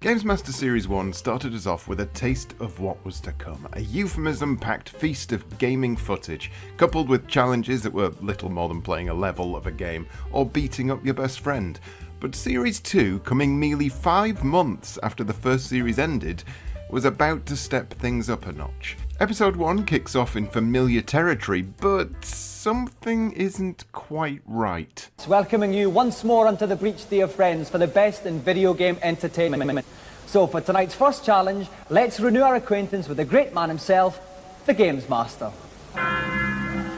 GamesMaster Series 1 started us off with a taste of what was to come, a euphemism-packed feast of gaming footage, coupled with challenges that were little more than playing a level of a game or beating up your best friend. But Series 2, coming merely 5 months after the first series ended, was about to step things up a notch. Episode 1 kicks off in familiar territory, but something isn't quite right. Welcoming you once more onto the breach, dear friends, for the best in video game entertainment. So for tonight's first challenge, let's renew our acquaintance with the great man himself, the GamesMaster.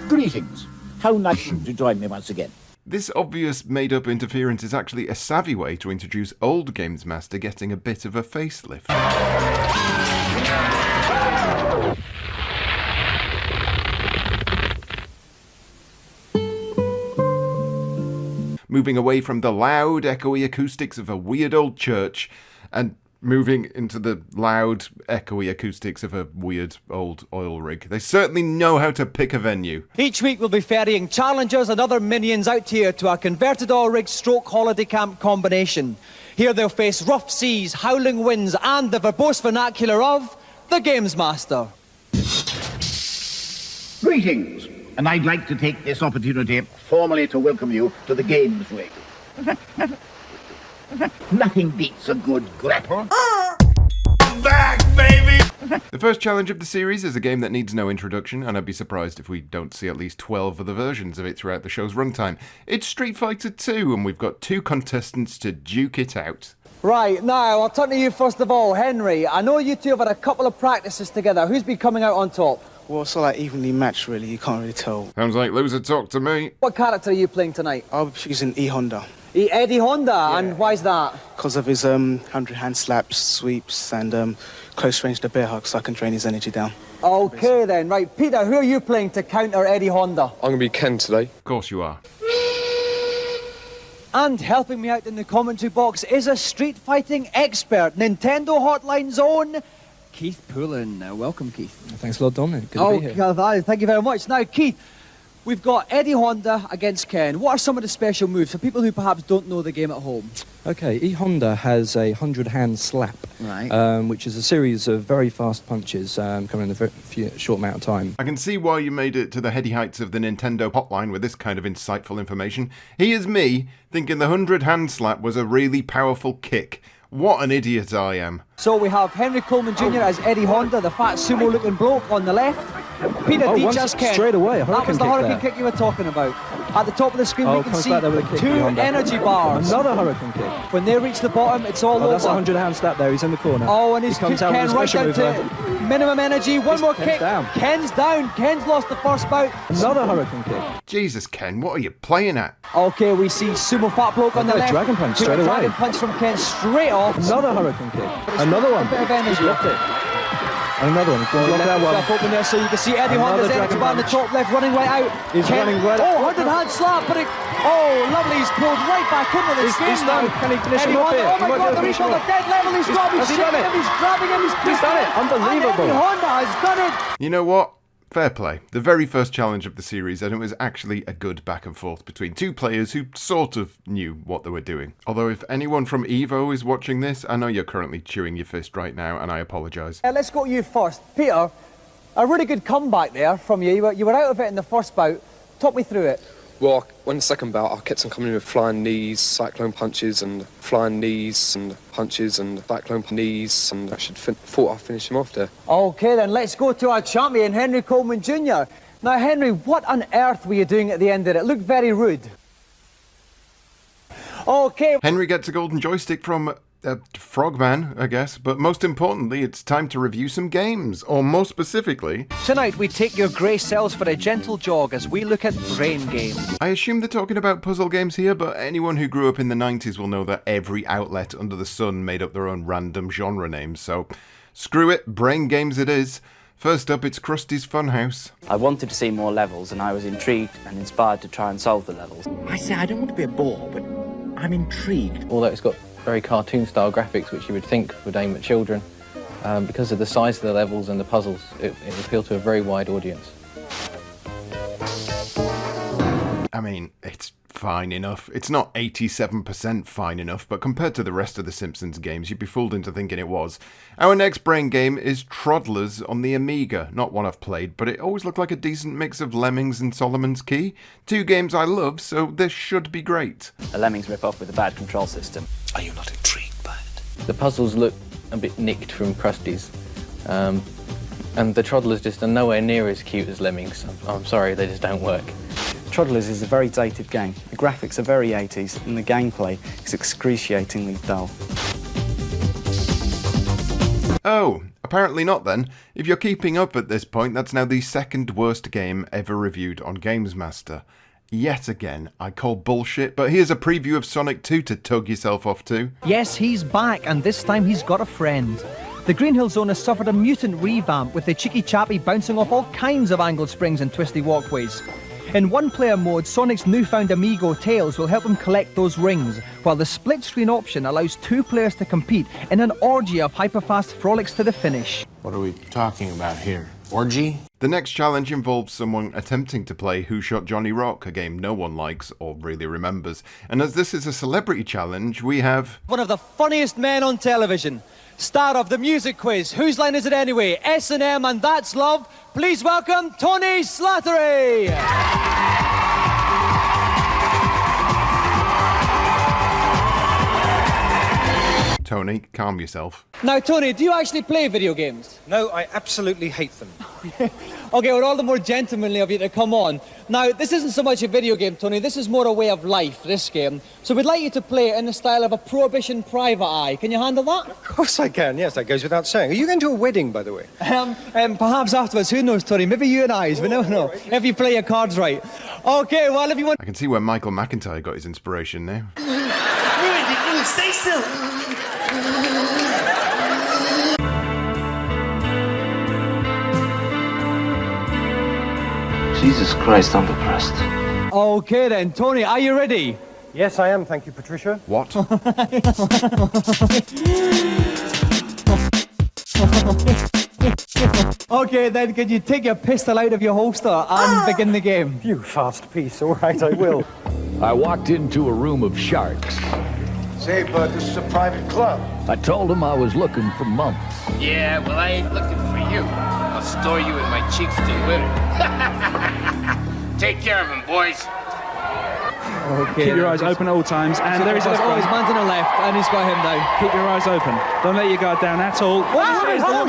Greetings. How nice to join me once again. This obvious made-up interference is actually a savvy way to introduce old GamesMaster getting a bit of a facelift. Moving away from the loud, echoey acoustics of a weird old church and moving into the loud, echoey acoustics of a weird old oil rig. They certainly know how to pick a venue. Each week we'll be ferrying challengers and other minions out here to our converted oil rig stroke holiday camp combination. Here they'll face rough seas, howling winds and the verbose vernacular of the GamesMaster. Greetings. And I'd like to take this opportunity formally to welcome you to the games rig. Nothing beats a good grapple. Back, baby! The first challenge of the series is a game that needs no introduction, and I'd be surprised if we don't see at least 12 other versions of it throughout the show's runtime. It's Street Fighter 2, and we've got 2 contestants to duke it out. Right, now I'll turn to you first of all, Henry. I know you two have had a couple of practices together. Who's been coming out on top? Well, it's all like evenly matched, really. You can't really tell. Sounds like loser talk to me. What character are you playing tonight? I'll be choosing E. Honda. Eddie Honda, Yeah. and why's that? Because of his 100 hand slaps, sweeps, and close range to bear hugs, so I can drain his energy down. Okay then, right. Peter, who are you playing to counter Eddie Honda? I'm going to be Ken today. Of course you are. And helping me out in the commentary box is a street fighting expert, Nintendo Hotline's own Keith Poulin. Welcome, Keith. Thanks a lot, Dominik. Good to be here. Thank you very much. Now, Keith, we've got Eddie Honda against Ken. What are some of the special moves for people who perhaps don't know the game at home? Okay, E. Honda has a 100-hand slap, Right. which is a series of very fast punches coming in a very short amount of time. I can see why you made it to the heady heights of the Nintendo hotline with this kind of insightful information. Here's me thinking the 100-hand slap was a really powerful kick. What an idiot I am. So we have Henry Coleman Jr. as Eddie Honda, the fat sumo-looking bloke on the left. Peter Deitch as Ken. Straight away, a that was hurricane the kick hurricane there. kick you were talking about. At the top of the screen, we can comes see back there with a kick, 2 E. Honda. energy bars. Another hurricane kick. When they reach the bottom, it's all Oh, over. that's a 100-hand slap there. He's in the corner. Oh, and he's he comes took out Ken with a right special down move to minimum energy. One more Ken's kick. down. Ken's down. Ken's lost the first bout. Another hurricane kick. Jesus, Ken, what are you playing at? Okay, we see sumo fat bloke on the Okay, left. dragon punch Took straight a away. dragon punch from Ken straight off. Another hurricane kick. Another one. A bit of energy. He's blocked it. And another one. Block that one. Up open there, so you can see Eddie Another Honda's energy dragon bar on the punch. top left, running right out. He's running right out. Oh, 100-hand slap, but it... Oh, lovely, he's pulled right back into this game He's done. now. Can he finish Eddie him up Honda, here? oh He my might be God, able to he's finish on him the up. dead level, he's got him, he's Has he done shaking it? him, he's grabbing him, he's twisting done it. him. Unbelievable. And Eddie Honda has done it. You know what? Fair play. The very first challenge of the series, and it was actually a good back and forth between 2 players who sort of knew what they were doing. Although if anyone from EVO is watching this, I know you're currently chewing your fist right now, and I apologise. Let's go to you first. Peter, a really good comeback there from you. You were out of it in the first bout. Talk me through it. Well, when the second bout, I kept on coming in with flying knees, cyclone punches, and flying knees, and punches, and cyclone knees, and I thought I'd finish him off there. Okay, then let's go to our champion, Henry Coleman Jr. Now, Henry, what on earth were you doing at the end of it? It looked very rude. Okay. Henry gets a golden joystick from Frogman, I guess, but most importantly, it's time to review some games, or more specifically... Tonight, we take your grey cells for a gentle jog as we look at brain games. I assume they're talking about puzzle games here, but anyone who grew up in the 90s will know that every outlet under the sun made up their own random genre names, so screw it, brain games it is. First up, it's Krusty's Funhouse. I wanted to see more levels, and I was intrigued and inspired to try and solve the levels. I say I don't want to be a bore, but I'm intrigued. Although it's got very cartoon-style graphics, which you would think would aim at children, because of the size of the levels and the puzzles, it appealed to a very wide audience. I mean, it's fine enough. It's not 87% fine enough, but compared to the rest of the Simpsons games, you'd be fooled into thinking it was. Our next brain game is Troddlers on the Amiga. Not one I've played, but it always looked like a decent mix of Lemmings and Solomon's Key. Two games I love, so this should be great. The Lemmings rip off with a bad control system. Are you not intrigued by it? The puzzles look a bit nicked from Krusty's. And the Troddlers just are nowhere near as cute as Lemmings. I'm sorry, they just don't work. Troddlers is a very dated game. The graphics are very 80s and the gameplay is excruciatingly dull. Oh, apparently not then. If you're keeping up at this point, that's now the second worst game ever reviewed on GamesMaster. Yet again, I call bullshit, but here's a preview of Sonic 2 to tug yourself off to. Yes, he's back, and this time he's got a friend. The Green Hill Zone has suffered a mutant revamp, with the cheeky chappy bouncing off all kinds of angled springs and twisty walkways. In one-player mode, Sonic's newfound amigo Tails will help him collect those rings, while the split-screen option allows two players to compete in an orgy of hyperfast frolics to the finish. What are we talking about here? Orgy? The next challenge involves someone attempting to play Who Shot Johnny Rock, a game no one likes or really remembers. And as this is a celebrity challenge, we have... One of the funniest men on television, star of the music quiz, Whose Line Is It Anyway? S&M and That's Love. Please welcome Tony Slattery. Tony, calm yourself. Now, Tony, do you actually play video games? No, I absolutely hate them. Okay, well, all the more gentlemanly of you to come on. Now, this isn't so much a video game, Tony. This is more a way of life, this game. So we'd like you to play it in the style of a Prohibition Private Eye. Can you handle that? Of course I can, yes, that goes without saying. Are you going to a wedding, by the way? Perhaps afterwards. Who knows, Tony? Maybe you and I, we never know. Right. If you play your cards right. Okay, well, if you want... I can see where Michael McIntyre got his inspiration now. Stay still! Jesus Christ, I'm depressed. Okay then, Tony, are you ready? Yes, I am, thank you, Patricia. What? Okay then, can you take your pistol out of your holster and begin the game? You fast piece, all right, I will. I walked into a room of sharks. Say, bud, this is a private club. I told them I was looking for months. Yeah, well, I ain't looking for you. I'll store you in my cheeks till winter. Take care of him, boys. Okay, keep your eyes open at all times, and there is a his man to the left, and he's got him down. Keep your eyes open. Don't let your guard down at all.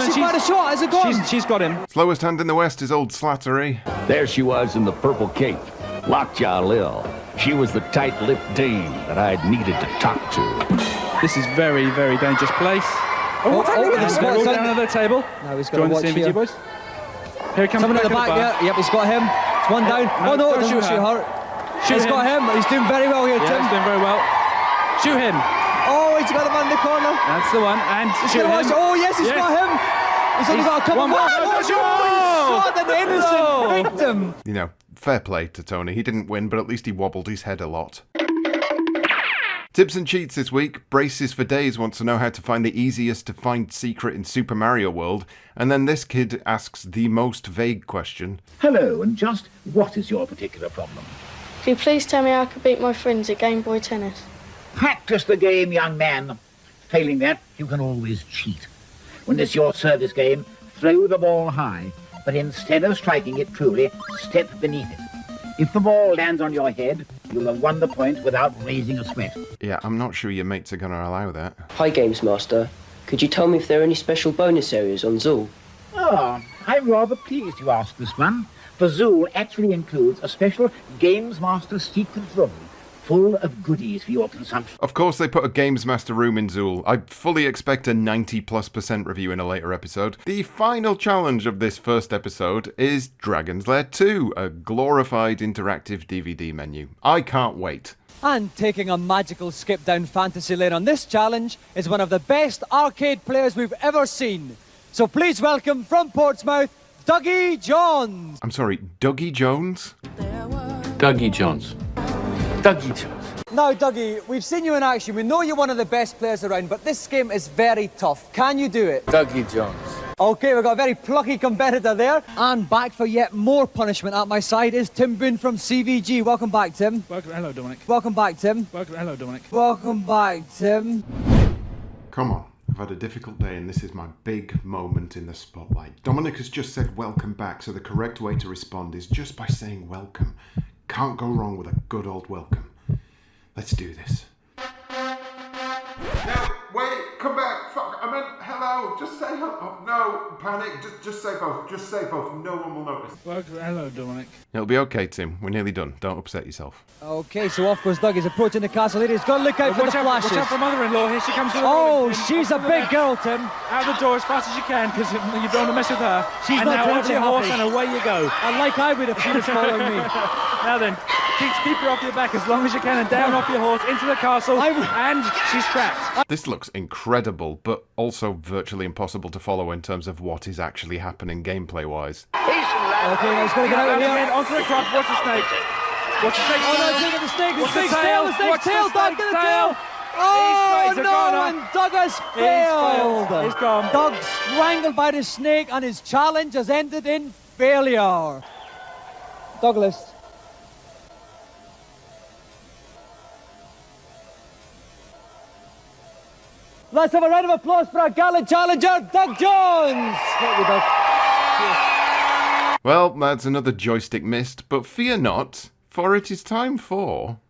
She's got a shot. Has it gone? She's got him. Slowest hand in the West is old Slattery. There she was in the purple cape, Lockjaw Lil. She was the tight-lipped dame that I had needed to talk to. This is very, very dangerous place. They're all down at the table. Now he's got to watch here. Boys. Here comes someone at the back. Yeah, yep, he's got him. It's one down. No, no, it doesn't shoot her. He's got him. He's doing very well here, Tim. He's doing very well. Shoot him. Oh, he's got him in the corner. That's the one. And shoot him. Oh, yes, he's got him. He's only got a couple more. Shot an innocent victim. You know, fair play to Tony. He didn't win, but at least he wobbled his head a lot. Tips and cheats this week. Braces for Days wants to know how to find the easiest to find secret in Super Mario World. And then this kid asks the most vague question. Hello, and just what is your particular problem? Could you please tell me how I could beat my friends at Game Boy Tennis? Practice the game, young man. Failing that, you can always cheat. When it's your service game, throw the ball high, but instead of striking it truly, step beneath it. If the ball lands on your head, you'll have won the point without raising a sweat. Yeah, I'm not sure your mates are going to allow that. Hi, GamesMaster. Could you tell me if there are any special bonus areas on Zool? Oh, I'm rather pleased you asked this one. For Zool actually includes a special GamesMaster secret room full of goodies for your consumption. Of course they put a GamesMaster room in Zool. I fully expect a 90+% review in a later episode. The final challenge of this first episode is Dragon's Lair 2, a glorified interactive DVD menu. I can't wait. And taking a magical skip down fantasy lane on this challenge is one of the best arcade players we've ever seen. So please welcome from Portsmouth, Dougie Jones. I'm sorry, Dougie Jones? Dougie Jones. Dougie Jones. Now, Dougie, we've seen you in action. We know you're one of the best players around, but this game is very tough. Can you do it? Dougie Jones. Okay, we've got a very plucky competitor there. And back for yet more punishment at my side is Tim Boone from CVG. Welcome back, Tim. Welcome. Hello, Dominik. Welcome back, Tim. Welcome. Hello, Dominik. Welcome back, Tim. Come on, I've had a difficult day and this is my big moment in the spotlight. Dominik has just said welcome back, so the correct way to respond is just by saying welcome. Can't go wrong with a good old welcome. Let's do this. No, wait, come back. Fuck, I meant hello. Just say hello. Oh, no, panic. Just say both. Just say both. No one will notice. Welcome. Hello, Dominik. It'll be okay, Tim. We're nearly done. Don't upset yourself. Okay, so off goes Doug. He's approaching the castle. He's got to look out for the flashes. Watch out for mother-in-law. Here she comes. Oh, she's a big girl, Tim. Out the door as fast as you can, because you don't want to mess with her. She's and not now onto your horse happy. and away you go. And like I would if she was following me. Now then, keep her off your back as long as you can and down off your horse into the castle, and she's trapped. This looks incredible, but also virtually impossible to follow in terms of what is actually happening gameplay-wise. Okay, let's go get out of here. Onto the crop. Watch the snake. Watch the snake. Oh no, look at the snake. The snake's tail. The snake's Watch tail. the Doug, get the tail. Oh He's no, and Doug has failed. He's gone. Doug strangled by the snake and his challenge has ended in failure. Douglas. Let's have a round of applause for our gallant challenger, Doug Jones. Thank you, Doug. Well, that's another joystick missed, but fear not, for it is time for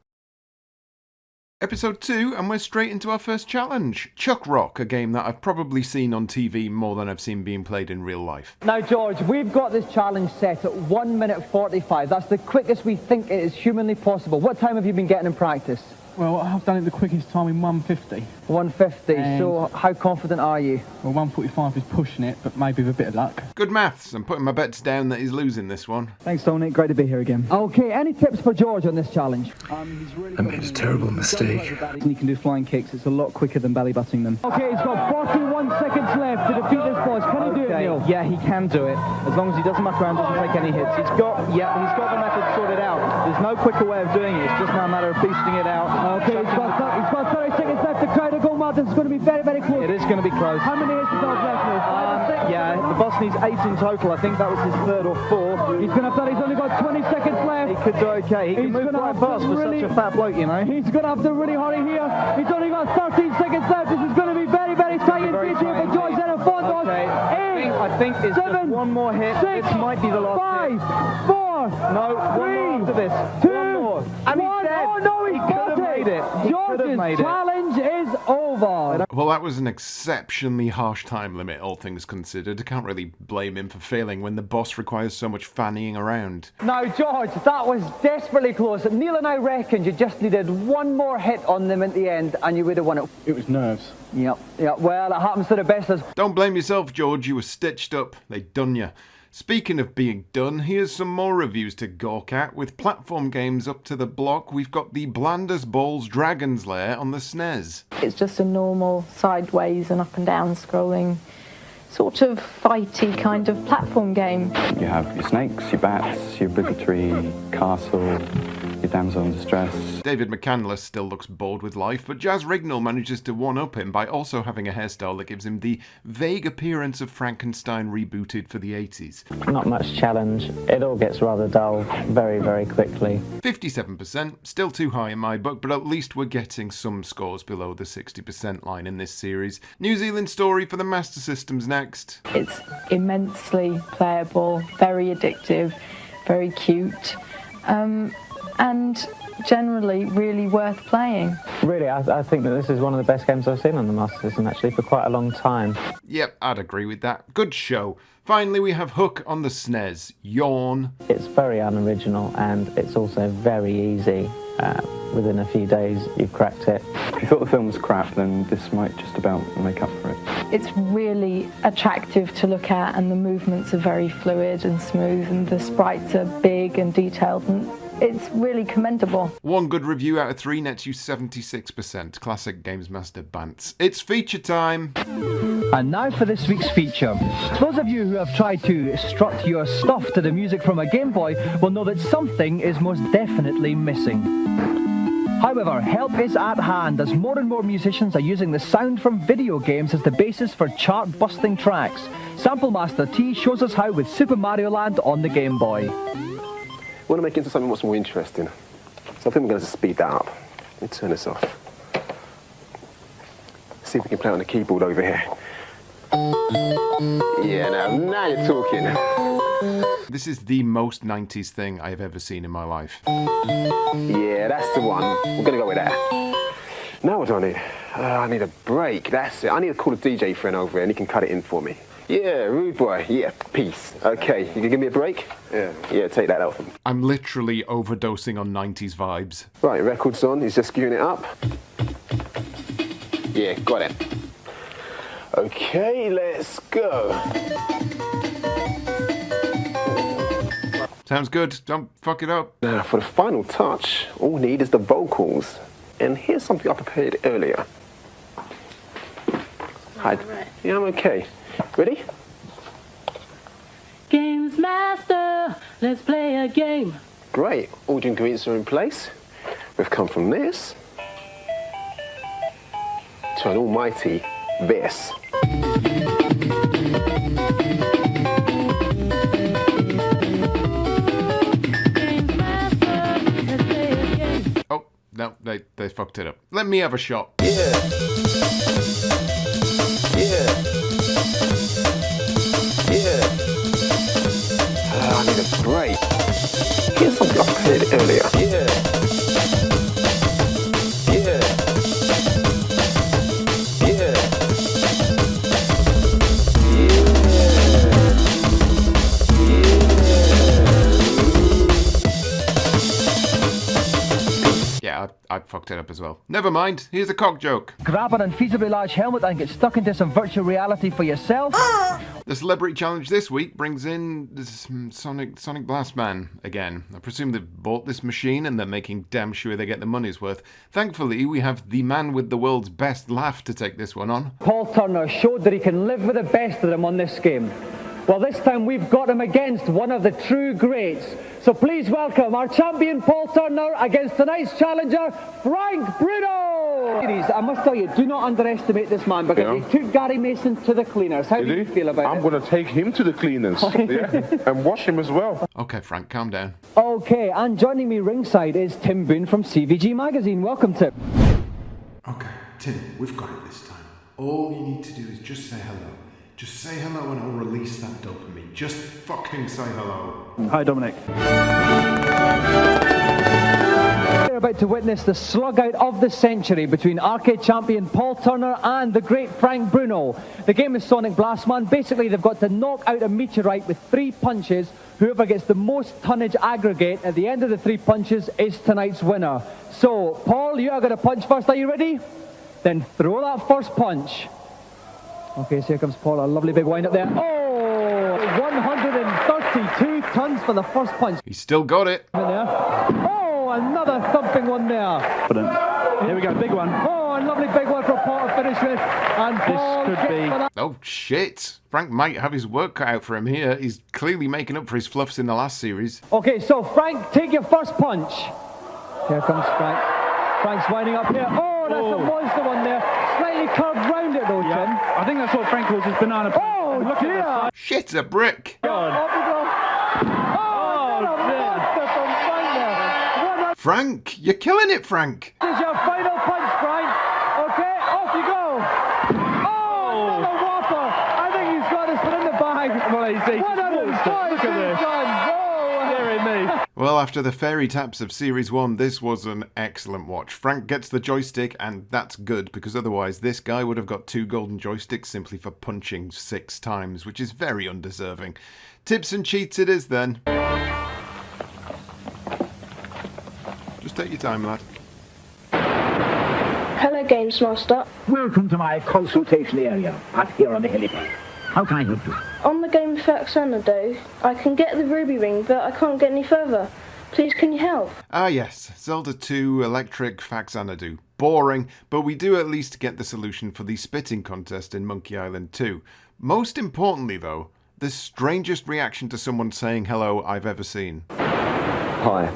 Episode 2, and we're straight into our first challenge. Chuck Rock, a game that I've probably seen on TV more than I've seen being played in real life. Now, George, we've got this challenge set at 1 minute 45. That's the quickest we think it is humanly possible. What time have you been getting in practice? Well, I've done it the quickest time in 1:50. 1:50, so how confident are you? Well, 1:45 is pushing it, but maybe with a bit of luck. Good maths. I'm putting my bets down that he's losing this one. Thanks, Dominik. Great to be here again. Okay, any tips for George on this challenge? I made a terrible mistake. He can do flying kicks. It's a lot quicker than belly butting them. Okay, he's got 41 seconds left to defeat this boss. Can he do it, Neil? Yeah, he can do it, as long as he doesn't muck around, doesn't take any hits. He's got the method sorted out. There's no quicker way of doing it. It's just now a matter of beasting it out. Okay, he's got 30 seconds left to try to go, Martin. It's going to be very, very close. It is going to be close. How many hits does Doug left? Yeah, the boss needs 8 in total. I think that was his 3rd or 4th. He's going to have he's only got 20 seconds left. He could do okay. He can move quite fast for such a fat bloke, you know. He's going to have to really hurry here. He's only got 13 seconds left. This is going to be very, very tight and fierce here for George Zenophonos. Okay, I think it's 7, just one more hit. 6, this might be the last 5, hit. 4, No, 3, one more after this. 2, one more. And 1. he's dead. Oh no, he could have made it. George's challenge is over. Well, that was an exceptionally harsh time limit, all things considered. I can't really blame him for failing when the boss requires so much fannying around. Now, George, that was desperately close. Neil and I reckoned you just needed one more hit on them at the end and you would have won it. It was nerves. Yep. Well, it happens to the best of us. Don't blame yourself, George. You were stitched up. They done you. Speaking of being done, here's some more reviews to gawk at. With platform games up to the block, we've got the Blandus Balls Dragon's Lair on the SNES. It's just a normal sideways and up and down scrolling, sort of fighty kind of platform game. You have your snakes, your bats, your obligatory castle, your damsel in distress. David McCandless still looks bored with life, but Jazz Rignall manages to one-up him by also having a hairstyle that gives him the vague appearance of Frankenstein rebooted for the 80s. Not much challenge. It all gets rather dull very, very quickly. 57%, still too high in my book, but at least we're getting some scores below the 60% line in this series. New Zealand Story for the Master Systems next. It's immensely playable, very addictive, very cute. And generally really worth playing. Really, I think that this is one of the best games I've seen on the Master System, actually, for quite a long time. Yep, I'd agree with that. Good show. Finally, we have Hook on the SNES. Yawn. It's very unoriginal, and it's also very easy. Within a few days, you've cracked it. If you thought the film was crap, then this might just about make up for it. It's really attractive to look at, and the movements are very fluid and smooth, and the sprites are big and detailed, and it's really commendable. One good review out of 3 nets you 76%. Classic GamesMaster Bants. It's feature time. And now for this week's feature. Those of you who have tried to strut your stuff to the music from a Game Boy will know that something is most definitely missing. However, help is at hand as more and more musicians are using the sound from video games as the basis for chart-busting tracks. Sample Master T shows us how with Super Mario Land on the Game Boy. We want to make it into something much more interesting, so I think we're going to speed that up. Let me turn this off. See if we can play on the keyboard over here. Yeah, now you're talking. This is the most 90s thing I have ever seen in my life. Yeah, that's the one. We're going to go with that. Now what do I need? I need a break. That's it. I need to call a DJ friend over here and he can cut it in for me. Yeah, rude boy. Yeah, peace. Okay, you can give me a break? Yeah, take that out. I'm literally overdosing on 90s vibes. Right, record's on. He's just skewing it up. Yeah, got it. Okay, let's go. Sounds good. Don't fuck it up. Now, for the final touch, all we need is the vocals. And here's something I prepared earlier. Hi. Right. Yeah, I'm okay. Ready? GamesMaster, let's play a game. Great. All the ingredients are in place. We've come from this to an almighty this. Oh, no, they fucked it up. Let me have a shot. Yeah. I need a break. Here's something I prepared earlier. Yeah, I fucked it up as well. Never mind, here's a cock joke. Grab an unfeasibly large helmet and get stuck into some virtual reality for yourself. The celebrity challenge this week brings in this Sonic Blast Man again. I presume they've bought this machine and they're making damn sure they get the money's worth. Thankfully, we have the man with the world's best laugh to take this one on. Paul Turner showed that he can live with the best of them on this game. Well, this time we've got him against one of the true greats. So please welcome our champion Paul Turner against tonight's challenger, Frank Bruno! Ladies, I must tell you, do not underestimate this man because he took Gary Mason to the cleaners. How do you feel about it? I'm going to take him to the cleaners and wash him as well. Okay, Frank, calm down. Okay, and joining me ringside is Tim Boone from CVG Magazine. Welcome, Tim. Okay, Tim, we've got it this time. All you need to do is just say hello. Just say hello and I'll release that dopamine. Just fucking say hello. Hi, Dominic. We're about to witness the slug out of the century between arcade champion Paul Turner and the great Frank Bruno. The game is Sonic Blast Man. Basically, they've got to knock out a meteorite with 3 punches. Whoever gets the most tonnage aggregate at the end of the 3 punches is tonight's winner. So, Paul, you are going to punch first. Are you ready? Then throw that first punch. Okay, so here comes Paul, a lovely big wind up there. Oh, 132 tons for the first punch. He's still got it. Oh, another thumping one there. Here we go, big one. Oh, a lovely big one for Paul to finish with. And Paul this could be. Oh, shit. Frank might have his work cut out for him here. He's clearly making up for his fluffs in the last series. Okay, so Frank, take your first punch. Here comes Frank. Frank's winding up here. Oh, that's a monster one there. Slightly curved round it though, Tim. I think that's what Frank calls his banana. Oh, look dear. Shit, a brick. Frank, you're killing it, Frank. This is your final punch, Frank. Okay, off you go. Oh, another whopper. I think he's got this one in the bag. Well, he's 142 tons. Oh, dearie me. Well, after the fairy taps of Series 1, this was an excellent watch. Frank gets the joystick, and that's good, because otherwise this guy would have got 2 golden joysticks simply for punching 6 times, which is very undeserving. Tips and cheats it is then. Just take your time, lad. Hello, GamesMaster. Welcome to my consultation area, up here on the helipad. How can I help you? On the game Fax Xanadu, I can get the ruby ring, but I can't get any further. Please, can you help? Ah yes, Zelda 2 Electric Fax Xanadu. Boring, but we do at least get the solution for the spitting contest in Monkey Island 2. Most importantly though, the strangest reaction to someone saying hello I've ever seen. Hi.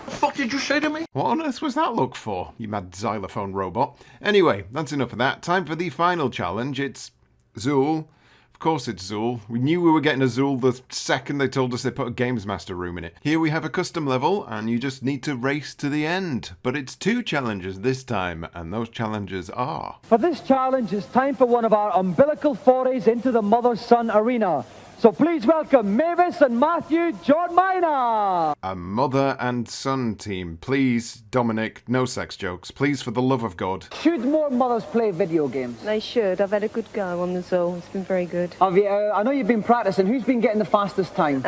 The fuck did you say to me? What on earth was that look for, you mad xylophone robot? Anyway, that's enough of that. Time for the final challenge. It's Zool. Of course it's Zool. We knew we were getting a Zool the second they told us they put a GamesMaster room in it. Here we have a custom level, and you just need to race to the end. But it's 2 challenges this time, and those challenges are... For this challenge, it's time for one of our umbilical forays into the mother-son arena. So please welcome Mavis and Matthew John Minor. A mother and son team. Please, Dominik, no sex jokes. Please, for the love of God. Should more mothers play video games? They should. I've had a good go on the Zool. It's been very good. Have you, I know you've been practicing. Who's been getting the fastest time?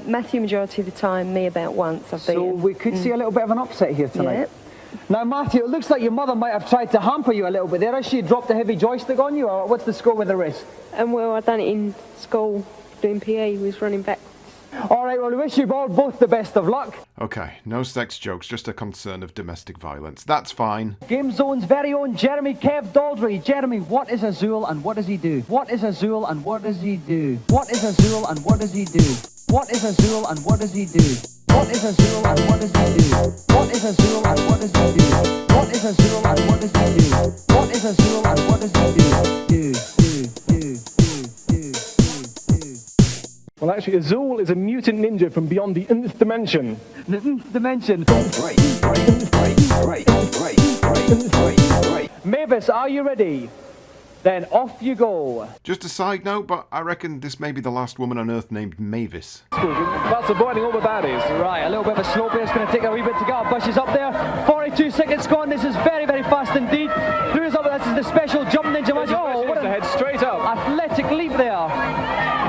Matthew majority of the time, me about once. So we could see a little bit of an upset here tonight. Yeah. Now, Matthew, it looks like your mother might have tried to hamper you a little bit there. Has she dropped a heavy joystick on you, or what's the score with the rest? Well, I've done it in school. Doing PE, was running back. All right, well, we wish you both the best of luck. Okay, no sex jokes, just a concern of domestic violence. That's fine. Game Zone's very own Jeremy Kev Daldry. Jeremy, what is a Zool and what does he do? What is a Zool and what does he do? What is a Zool and what does he do? What is a Zool and what does he do? What is a Zool and what does he do? What is a Zool and what does he do? What is a Zool and what does he do? What is a Zool and what does he do? Well, actually, a Zool is a mutant ninja from beyond the nth dimension. Dimension. Mavis, are you ready? Then off you go. Just a side note, but I reckon this may be the last woman on Earth named Mavis. That's avoiding all the baddies. Right, a little bit of a slope here. It's going to take a wee bit to get our bushes up there. 42 seconds gone. This is very, very fast indeed. Through is up. This is the special jump ninja magic. Oh, what a head straight up. Athletic leap there.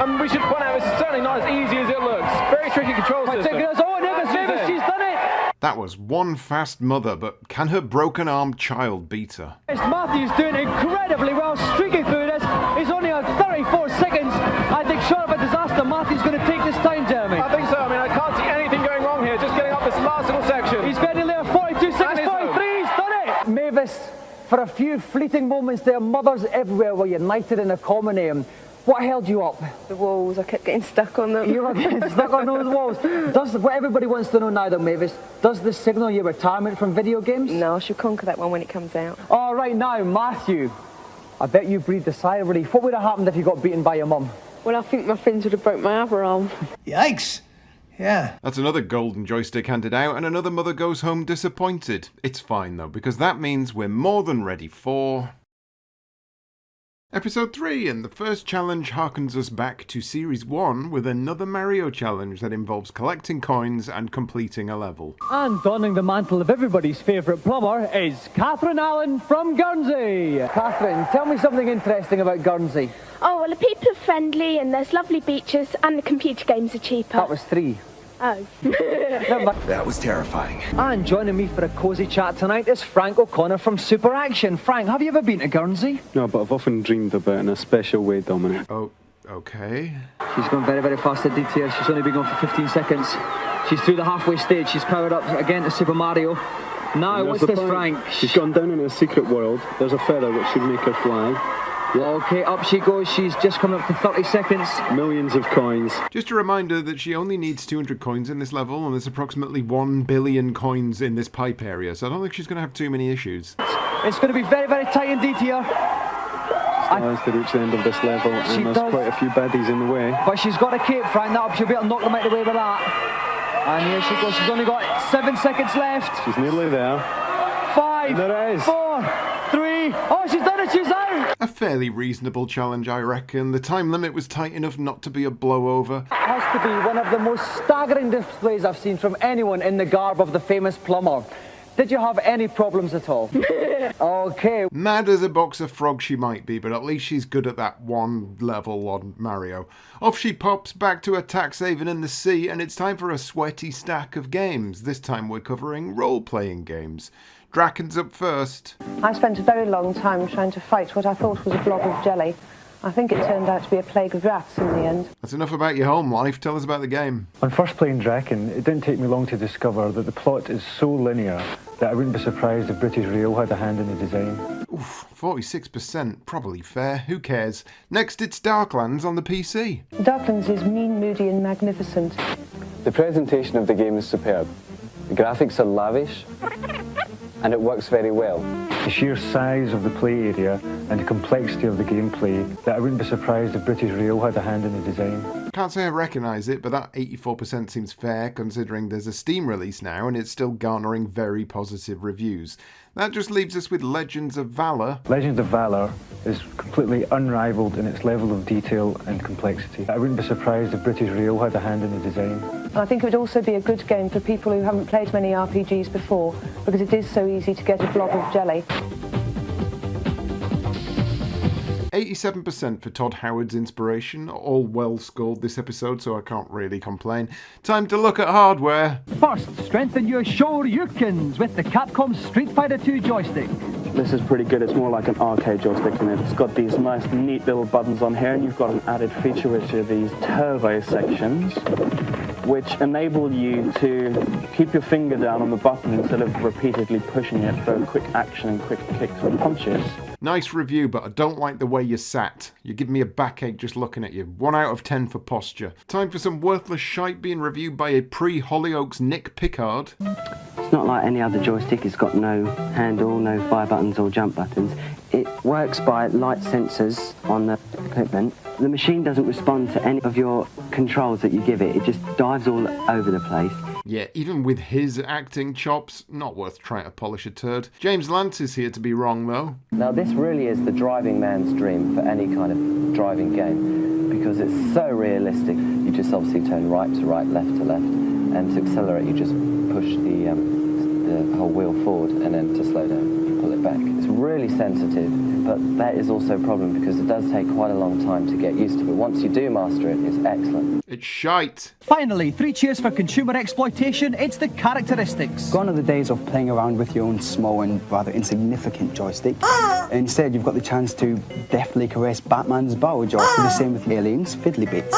And we should point out this is certainly not as easy as it looks. Very tricky control system. Oh, Mavis, she's done it. That was one fast mother, but can her broken-armed child beat her? Matthew's doing incredibly well, streaking through this. He's only on 34 seconds. I think short of a disaster, Matthew's going to take this time, Jeremy. I think so. I mean, I can't see anything going wrong here. Just getting up this last little section. He's very near 42 seconds, 43, he's done it! Mavis, for a few fleeting moments there, mothers everywhere were united in a common aim. What held you up? The walls. I kept getting stuck on them. You were getting stuck on those walls. What everybody wants to know now, though, Mavis, does this signal your retirement from video games? No, I shall conquer that one when it comes out. All right, now, Matthew, I bet you breathed a sigh of relief. What would have happened if you got beaten by your mum? Well, I think my friends would have broke my other arm. Yikes. Yeah. That's another golden joystick handed out, and another mother goes home disappointed. It's fine, though, because that means we're more than ready for... Episode 3, and the first challenge harkens us back to Series 1 with another Mario challenge that involves collecting coins and completing a level. And donning the mantle of everybody's favourite plumber is Catherine Allen from Guernsey. Catherine, tell me something interesting about Guernsey. Oh, well, the people are friendly and there's lovely beaches and the computer games are cheaper. That was 3. Oh. That was terrifying. And joining me for a cosy chat tonight is Frank O'Connor from Super Action. Frank, have you ever been to Guernsey? No, but I've often dreamed about it in a special way, Dominik. Oh, okay. She's gone very, very fast at DTS. She's only been going for 15 seconds. She's through the halfway stage. She's powered up again to Super Mario. Now, what's this, Frank? She's gone down into a secret world. There's a feather which should make her fly. Okay, up she goes. She's just coming up to 30 seconds. Millions of coins. Just a reminder that she only needs 200 coins in this level, and there's approximately 1 billion coins in this pipe area, so I don't think she's going to have too many issues. It's going to be very, very tight indeed here. She has to reach the end of this level, and there's quite a few baddies in the way. But she's got a cape, Frank. She'll be able to knock them out of the way with that. And here she goes. She's only got 7 seconds left. She's nearly there. 5, there is. 4, 3. Oh, she's done it. She's out. A fairly reasonable challenge, I reckon. The time limit was tight enough not to be a blowover. It has to be one of the most staggering displays I've seen from anyone in the garb of the famous plumber. Did you have any problems at all? Okay. Mad as a box of frogs she might be, but at least she's good at that one level on Mario. Off she pops back to a tax haven in the sea, and it's time for a sweaty stack of games. This time we're covering role-playing games. Draken's up first. I spent a very long time trying to fight what I thought was a blob of jelly. I think it turned out to be a plague of rats in the end. That's enough about your home life. Tell us about the game. On first playing Draken, it didn't take me long to discover that the plot is so linear that I wouldn't be surprised if British Rail had a hand in the design. Oof, 46%. Probably fair. Who cares? Next, it's Darklands on the PC. Darklands is mean, moody and magnificent. The presentation of the game is superb. The graphics are lavish, and it works very well. The sheer size of the play area and the complexity of the gameplay, that I wouldn't be surprised if British Rail had a hand in the design. Can't say I recognise it, but that 84% seems fair considering there's a Steam release now and it's still garnering very positive reviews. That just leaves us with Legends of Valor. Legends of Valor is completely unrivaled in its level of detail and complexity. I wouldn't be surprised if British Rail had a hand in the design. I think it would also be a good game for people who haven't played many RPGs before, because it is so easy to get a blob of jelly. 87% for Todd Howard's inspiration, all well scored this episode, so I can't really complain. Time to look at hardware. First, strengthen your Shoryukens with the Capcom Street Fighter 2 joystick. This is pretty good. It's more like an arcade joystick in it. It's got these nice, neat little buttons on here, and you've got an added feature which are these turbo sections, which enable you to keep your finger down on the button instead of repeatedly pushing it for quick action and quick kicks and punches. Nice review, but I don't like the way you sat. You give me a backache just looking at you. 1 out of 10 for posture. Time for some worthless shite being reviewed by a pre-Hollyoaks Nick Pickard. It's not like any other joystick. It's got no handle, no fire buttons or jump buttons. It works by light sensors on the equipment. The machine doesn't respond to any of your controls that you give it. It just dives all over the place. Yeah, even with his acting chops, not worth trying to polish a turd. James Lance is here to be wrong, though. Now, this really is the driving man's dream for any kind of driving game, because it's so realistic. You just obviously turn right to right, left to left, and to accelerate, you just push the whole wheel forward, and then to slow down, you pull it back. It's really sensitive, but that is also a problem because it does take quite a long time to get used to. But once you do master it, it's excellent. It's shite. Finally, 3 cheers for consumer exploitation. It's the characteristics. Gone are the days of playing around with your own small and rather insignificant joystick. Instead, you've got the chance to deftly caress Batman's bow job. Do the same with Aliens, Fiddly Bits.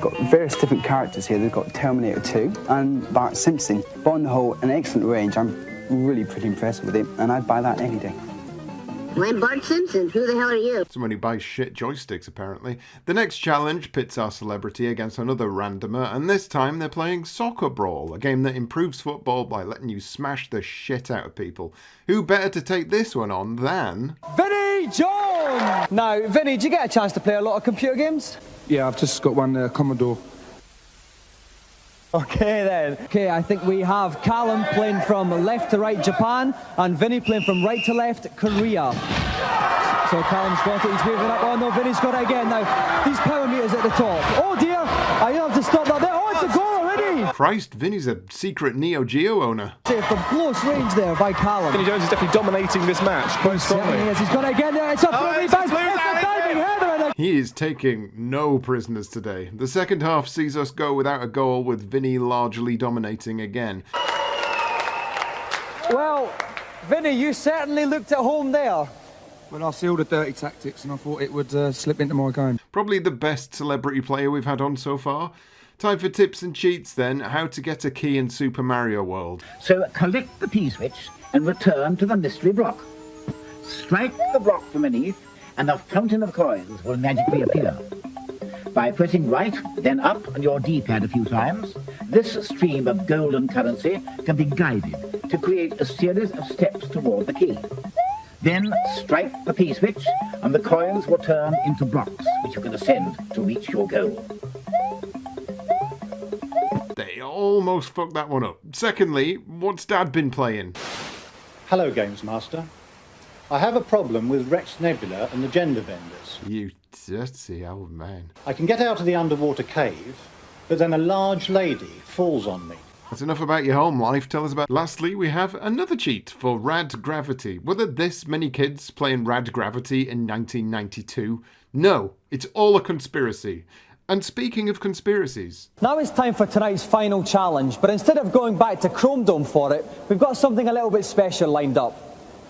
Got various different characters here. They've got Terminator 2 and Bart Simpson. But on the whole, an excellent range. I'm really pretty impressed with it, and I'd buy that any day. I'm Bart Simpson. Who the hell are you? Someone who buys shit joysticks, apparently. The next challenge pits our celebrity against another randomer, and this time they're playing Soccer Brawl, a game that improves football by letting you smash the shit out of people. Who better to take this one on than... Vinnie Jones! Now, Vinnie, do you get a chance to play a lot of computer games? Yeah, I've just got one Commodore. Okay then. Okay, I think we have Callum playing from left to right Japan and Vinnie playing from right to left Korea. So Callum's got it, he's moving up. Oh no, Vinnie's got it again now. These power meters at the top. Oh dear, I have to stop that there. Oh, it's a goal already! Christ, Vinnie's a secret Neo Geo owner. From close range there by Callum. Vinnie Jones is definitely dominating this match quite strongly. Yes, he's got it again there. It's a bloody bang. It's a diving header. He is taking no prisoners today. The second half sees us go without a goal, with Vinnie largely dominating again. Well, Vinnie, you certainly looked at home there. Well, I see all the dirty tactics and I thought it would slip into my game. Probably the best celebrity player we've had on so far. Time for tips and cheats then, how to get a key in Super Mario World. So collect the P-switch and return to the mystery block. Strike the block from beneath and a fountain of coins will magically appear. By pressing right, then up on your D-pad a few times, this stream of golden currency can be guided to create a series of steps toward the key. Then strike the P-switch and the coins will turn into blocks which you can ascend to reach your goal. They almost fucked that one up. Secondly, what's Dad been playing? Hello, GamesMaster. I have a problem with Rex Nebula and the gender vendors. You dirty old man. I can get out of the underwater cave, but then a large lady falls on me. That's enough about your home life. Tell us about... Lastly, we have another cheat for Rad Gravity. Were there this many kids playing Rad Gravity in 1992? No, it's all a conspiracy. And speaking of conspiracies... Now it's time for tonight's final challenge, but instead of going back to Chrome Dome for it, we've got something a little bit special lined up.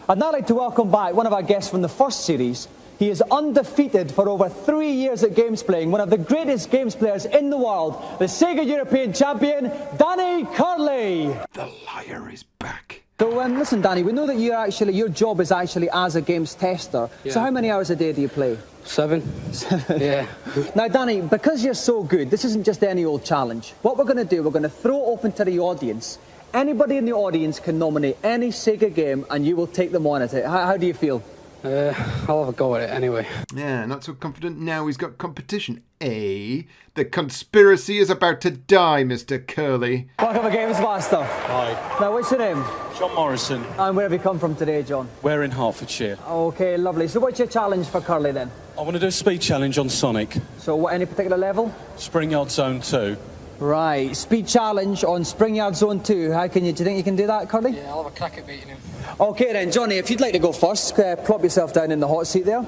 I'd now like to welcome back one of our guests from the first series. He is undefeated for over 3 years at games playing, one of the greatest games players in the world, the Sega European champion, Danny Curley. The liar is back. So listen, Danny, we know that your job is actually as a games tester. Yeah. So how many hours a day do you play? 7. Yeah. Now, Danny, because you're so good, this isn't just any old challenge. What we're going to do, we're going to throw open to the audience Anybody in the audience can nominate any Sega game and you will take them on at it. How do you feel? I'll have a go at it anyway. Yeah, not so confident now. He's got competition. The conspiracy is about to die, Mr. Curly. Welcome to GamesMaster. Hi. Now, what's your name? John Morrison. And where have you come from today, John? We're in Hertfordshire. Okay, lovely. So what's your challenge for Curly then? I want to do a speed challenge on Sonic. So what, any particular level? Spring Yard Zone 2. Right, speed challenge on Spring Yard Zone 2. Do you think you can do that, Curly? Yeah, I'll have a crack at beating him. Okay then, Johnny, if you'd like to go first, plop yourself down in the hot seat there.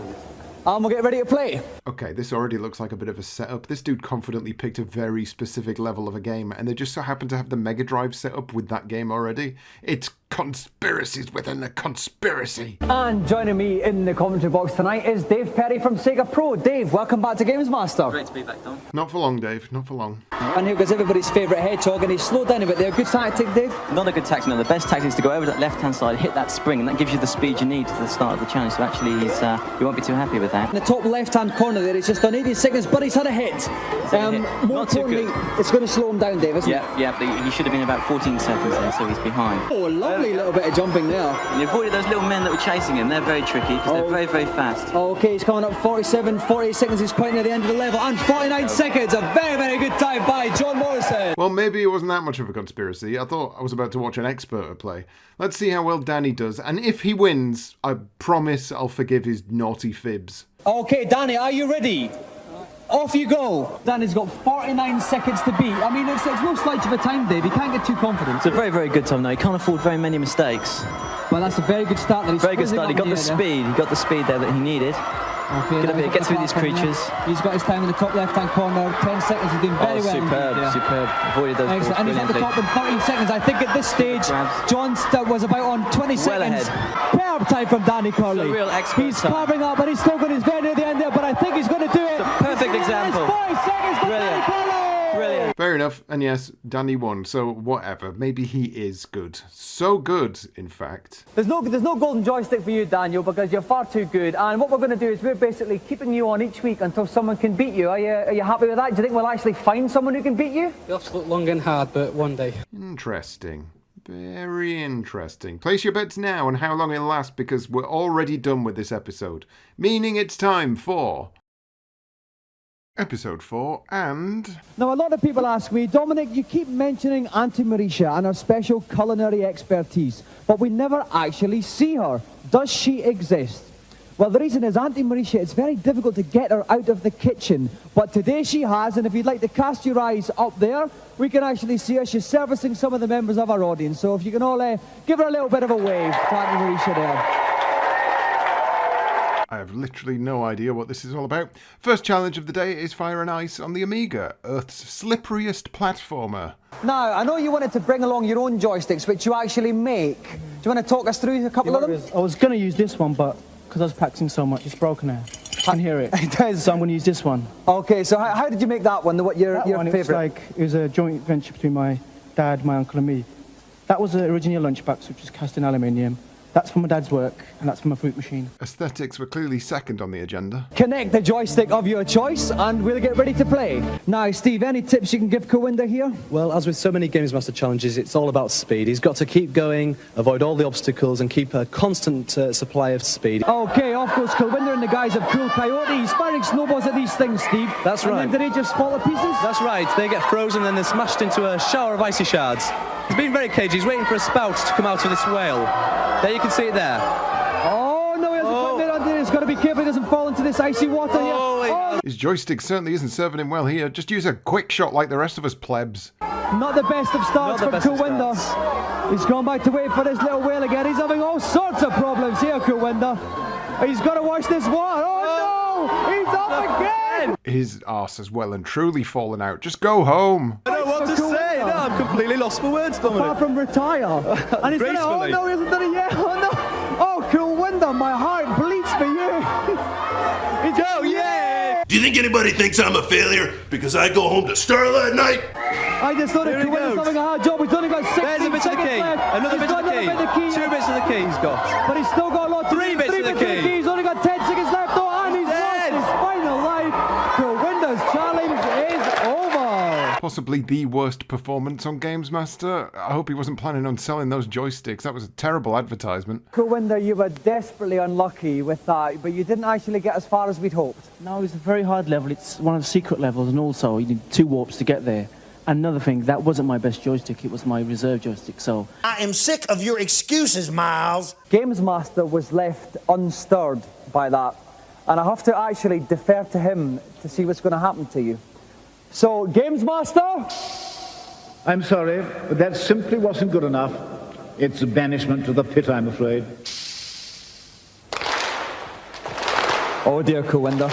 And we'll get ready to play. Okay, this already looks like a bit of a setup. This dude confidently picked a very specific level of a game, and they just so happen to have the Mega Drive set up with that game already. It's conspiracies within a conspiracy. And joining me in the commentary box tonight is Dave Perry from Sega Pro. Dave, welcome back to GamesMaster. Great to be back, Tom. Not for long, Dave, not for long. And here goes everybody's favourite hedgehog, and he's slowed down a bit there. Good tactic, Dave? Not a good tactic, no. The best tactic is to go over to that left-hand side, hit that spring, and that gives you the speed you need to the start of the challenge. So actually, you won't be too happy with that. In the top left-hand corner there, he's just on 80 seconds, but he's had a hit. More importantly, it's going to slow him down, Dave, isn't it? Yeah, he should have been about 14 seconds there, so he's behind. Oh, lovely little bit of jumping there. And he avoided those little men that were chasing him. They're very tricky, because they're very, very fast. Okay, he's coming up 47, 48 seconds, he's quite near the end of the level, and 49 seconds, a very, very good time by John Morrison. Well, maybe it wasn't that much of a conspiracy. I thought I was about to watch an expert play. Let's see how well Danny does, and if he wins, I promise I'll forgive his naughty fibs. Okay, Danny, are you ready? Off you go. Danny's got 49 seconds to beat. I mean, it's no slouch of a time, Dave. You can't get too confident. It's a very, very good time, though. He can't afford very many mistakes. Well, that's a very good start. Very good start. He got the speed. He got the speed there that he needed. Okay, get through these creatures. He's got his time in the top left-hand corner. 10 seconds. He's doing very well. Superb. Avoided those balls. And he's at the top in 13 seconds. I think at this stage, John was about on 20 seconds. Superb time from Danny Curley. He's a real expert. He's carving up, but he's still going. He's very near the end there. But I think he's going to do it. It's a perfect example. 40 seconds for Danny Curley. Brilliant. Fair enough, and yes, Danny won, so whatever. Maybe he is good. So good, in fact. There's no golden joystick for you, Daniel, because you're far too good. And what we're going to do is we're basically keeping you on each week until someone can beat you. Are you happy with that? Do you think we'll actually find someone who can beat you? You'll have to look long and hard, but one day. Interesting. Very interesting. Place your bets now on how long it'll last, because we're already done with this episode. Meaning it's time for Episode 4, and... Now, a lot of people ask me, Dominic, you keep mentioning Auntie Marisha and her special culinary expertise, but we never actually see her. Does she exist? Well, the reason is Auntie Marisha, it's very difficult to get her out of the kitchen, but today she has, and if you'd like to cast your eyes up there, we can actually see her. She's servicing some of the members of our audience, so if you can all give her a little bit of a wave to Auntie Marisha there. I have literally no idea what this is all about. First challenge of the day is Fire and Ice on the Amiga, Earth's slipperiest platformer. Now, I know you wanted to bring along your own joysticks, which you actually make. Do you want to talk us through a couple of them? I was going to use this one, but because I was practicing so much, it's broken now. I can hear it. It does. So I'm going to use this one. Okay, so how did you make that one? Your favourite? It was a joint venture between my dad, my uncle and me. That was originally a lunchbox, which was cast in aluminium. That's from my dad's work, and that's from a fruit machine. Aesthetics were clearly second on the agenda. Connect the joystick of your choice, and we'll get ready to play. Now, Steve, any tips you can give Cowinder here? Well, as with so many GamesMaster challenges, it's all about speed. He's got to keep going, avoid all the obstacles, and keep a constant supply of speed. Okay, off goes Cowinder in the guise of Cool Coyote. He's firing snowballs at these things, Steve. That's right. And then do they just fall to pieces? That's right. They get frozen, and then they're smashed into a shower of icy shards. He's been very cagey. He's waiting for a spout to come out of this whale. There you can see it there. Oh, no, he hasn't got it under. He's got to be careful he doesn't fall into this icy water here. His joystick certainly isn't serving him well here. Just use a quick shot like the rest of us plebs. Not the best of starts from Cowinder. He's gone back to wait for this little whale again. He's having all sorts of problems here, Cowinder. He's got to watch this water. Oh, no! He's up again! His arse has well and truly fallen out. Just go home. I don't know what to say. No, I'm completely lost for words, Dominic. Apart from retire. And he's oh no, he hasn't done it yet. Oh no. Oh, Cowinder, my heart bleeds for you. Go, yeah! Do you think anybody thinks I'm a failure because I go home to Starla at night? I just thought if Cowinder's having a hard job, he's only got 16 There's a bit of the key. left. Another bit of the key. 2 bits of the key he's got. But he's still got a lot to do. 3 bits of the key. He's only got 10 seconds left. Oh, and he's lost his final life. Cowinder's challenge is over. Possibly the worst performance on GamesMaster. I hope he wasn't planning on selling those joysticks. That was a terrible advertisement. Winder, you were desperately unlucky with that, but you didn't actually get as far as we'd hoped. No, it's a very hard level. It's one of the secret levels, and also you need 2 warps to get there. Another thing, that wasn't my best joystick, it was my reserve joystick, so... I am sick of your excuses, Miles. GamesMaster was left unstirred by that, and I have to actually defer to him to see what's going to happen to you. So, GamesMaster? I'm sorry, but that simply wasn't good enough. It's a banishment to the pit, I'm afraid. Oh dear, Winder.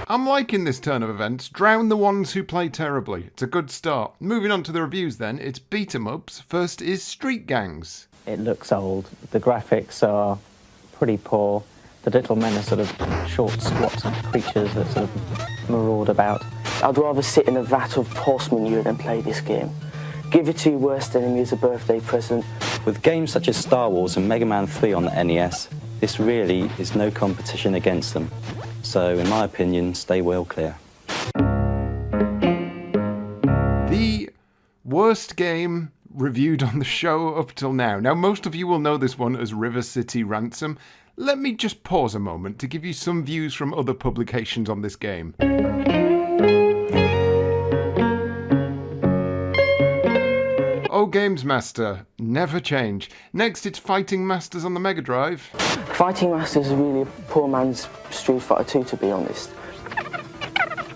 I'm liking this turn of events. Drown the ones who play terribly. It's a good start. Moving on to the reviews then, it's beat 'em ups. First is Street Gangs. It looks old. The graphics are pretty poor. The little men are sort of short, squat creatures that sort of maraud about. I'd rather sit in a vat of horse manure than play this game. Give it to your worst enemy as a birthday present. With games such as Star Wars and Mega Man 3 on the NES, this really is no competition against them. So, in my opinion, stay well clear. The worst game reviewed on the show up till now. Now, most of you will know this one as River City Ransom. Let me just pause a moment to give you some views from other publications on this game. Oh, GamesMaster, never change. Next, it's Fighting Masters on the Mega Drive. Fighting Masters is really a poor man's Street Fighter 2, to be honest.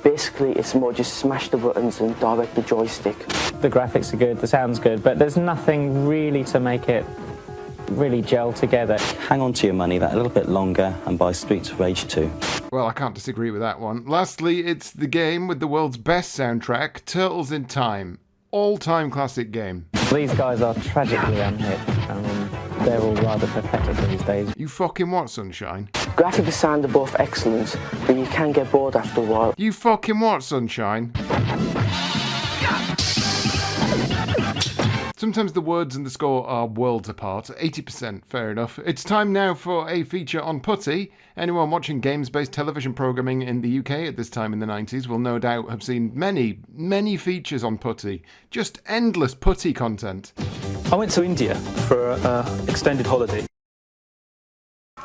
Basically, it's more just smash the buttons and direct the joystick. The graphics are good, the sound's good, but there's nothing really to make it really gel together. Hang on to your money that a little bit longer and buy Streets of Rage 2. Well, I can't disagree with that one. Lastly, it's the game with the world's best soundtrack, Turtles in Time. All-time classic game. These guys are tragically unhit. They're all rather pathetic these days. You fucking what, Sunshine? Graphics sound are both excellent, but you can get bored after a while. You fucking what, Sunshine? Sometimes the words and the score are worlds apart. 80%, fair enough. It's time now for a feature on putty. Anyone watching games-based television programming in the UK at this time in the 90s will no doubt have seen many features on putty. Just endless putty content. I went to India for an extended holiday.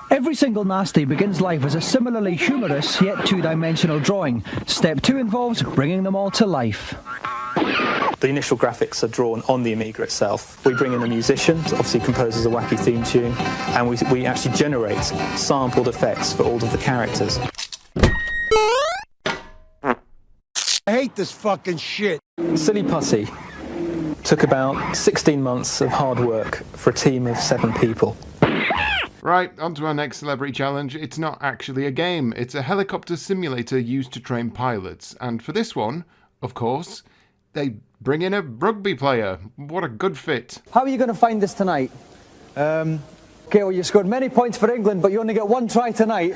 Every single nasty begins life as a similarly humorous yet two-dimensional drawing. Step 2 involves bringing them all to life. The initial graphics are drawn on the Amiga itself. We bring in a musician, obviously composes a wacky theme tune, and we actually generate sampled effects for all of the characters. I hate this fucking shit. Silly Putty took about 16 months of hard work for a team of 7 people. Right, on to our next celebrity challenge. It's not actually a game. It's a helicopter simulator used to train pilots. And for this one, of course, they bring in a rugby player. What a good fit. How are you going to find this tonight? Okay, well, you scored many points for England, but you only get 1 try tonight.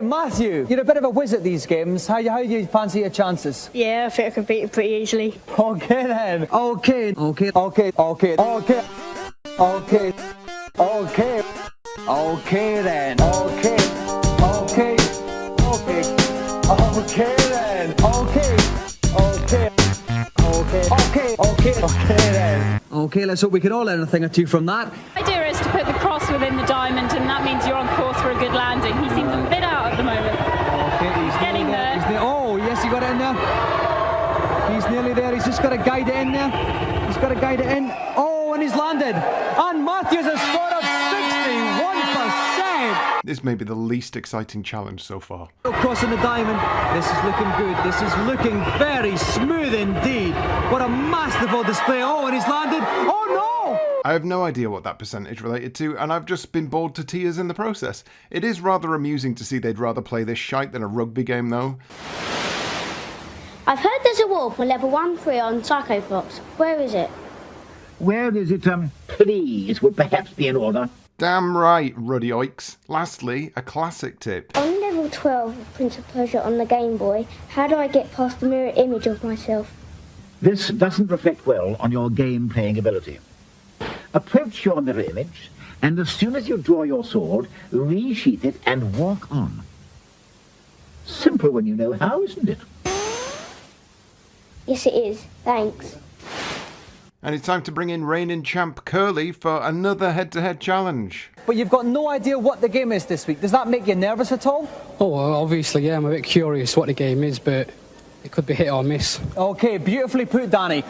Matthew, you're a bit of a whiz at these games. How do you fancy your chances? Yeah, I think I can beat it pretty easily. Okay then. Okay then. Okay then. Okay, let's hope we can all learn a thing or two from that. The idea is to put the cross within the diamond, and that means you're on course for a good landing. He seems a bit out at the moment. Okay, he's getting there. Oh, yes, he got it in there. He's nearly there. He's just got to guide it in there. He's got to guide it in. Oh, and he's landed. And Matthew's a score of 61%. This may be the least exciting challenge so far. Crossing the diamond. This is looking good. This is looking very smooth indeed. What a masterful display. Oh, and he's landed. Oh, no! I have no idea what that percentage related to, and I've just been bored to tears in the process. It is rather amusing to see they'd rather play this shite than a rugby game, though. I've heard there's a wall for level 1-3 on Psycho Fox. Where is it? Where is it, please, would perhaps be in order. Damn right, Ruddy Oikes. Lastly, a classic tip. On level 12 of Prince of Persia on the Game Boy, how do I get past the mirror image of myself? This doesn't reflect well on your game-playing ability. Approach your mirror image, and as soon as you draw your sword, resheath it and walk on. Simple when you know how, isn't it? Yes, it is. Thanks. And it's time to bring in reigning champ Curly for another head-to-head challenge. But you've got no idea what the game is this week. Does that make you nervous at all? Oh, well, obviously, yeah, I'm a bit curious what the game is, but it could be hit or miss. Okay, beautifully put, Danny.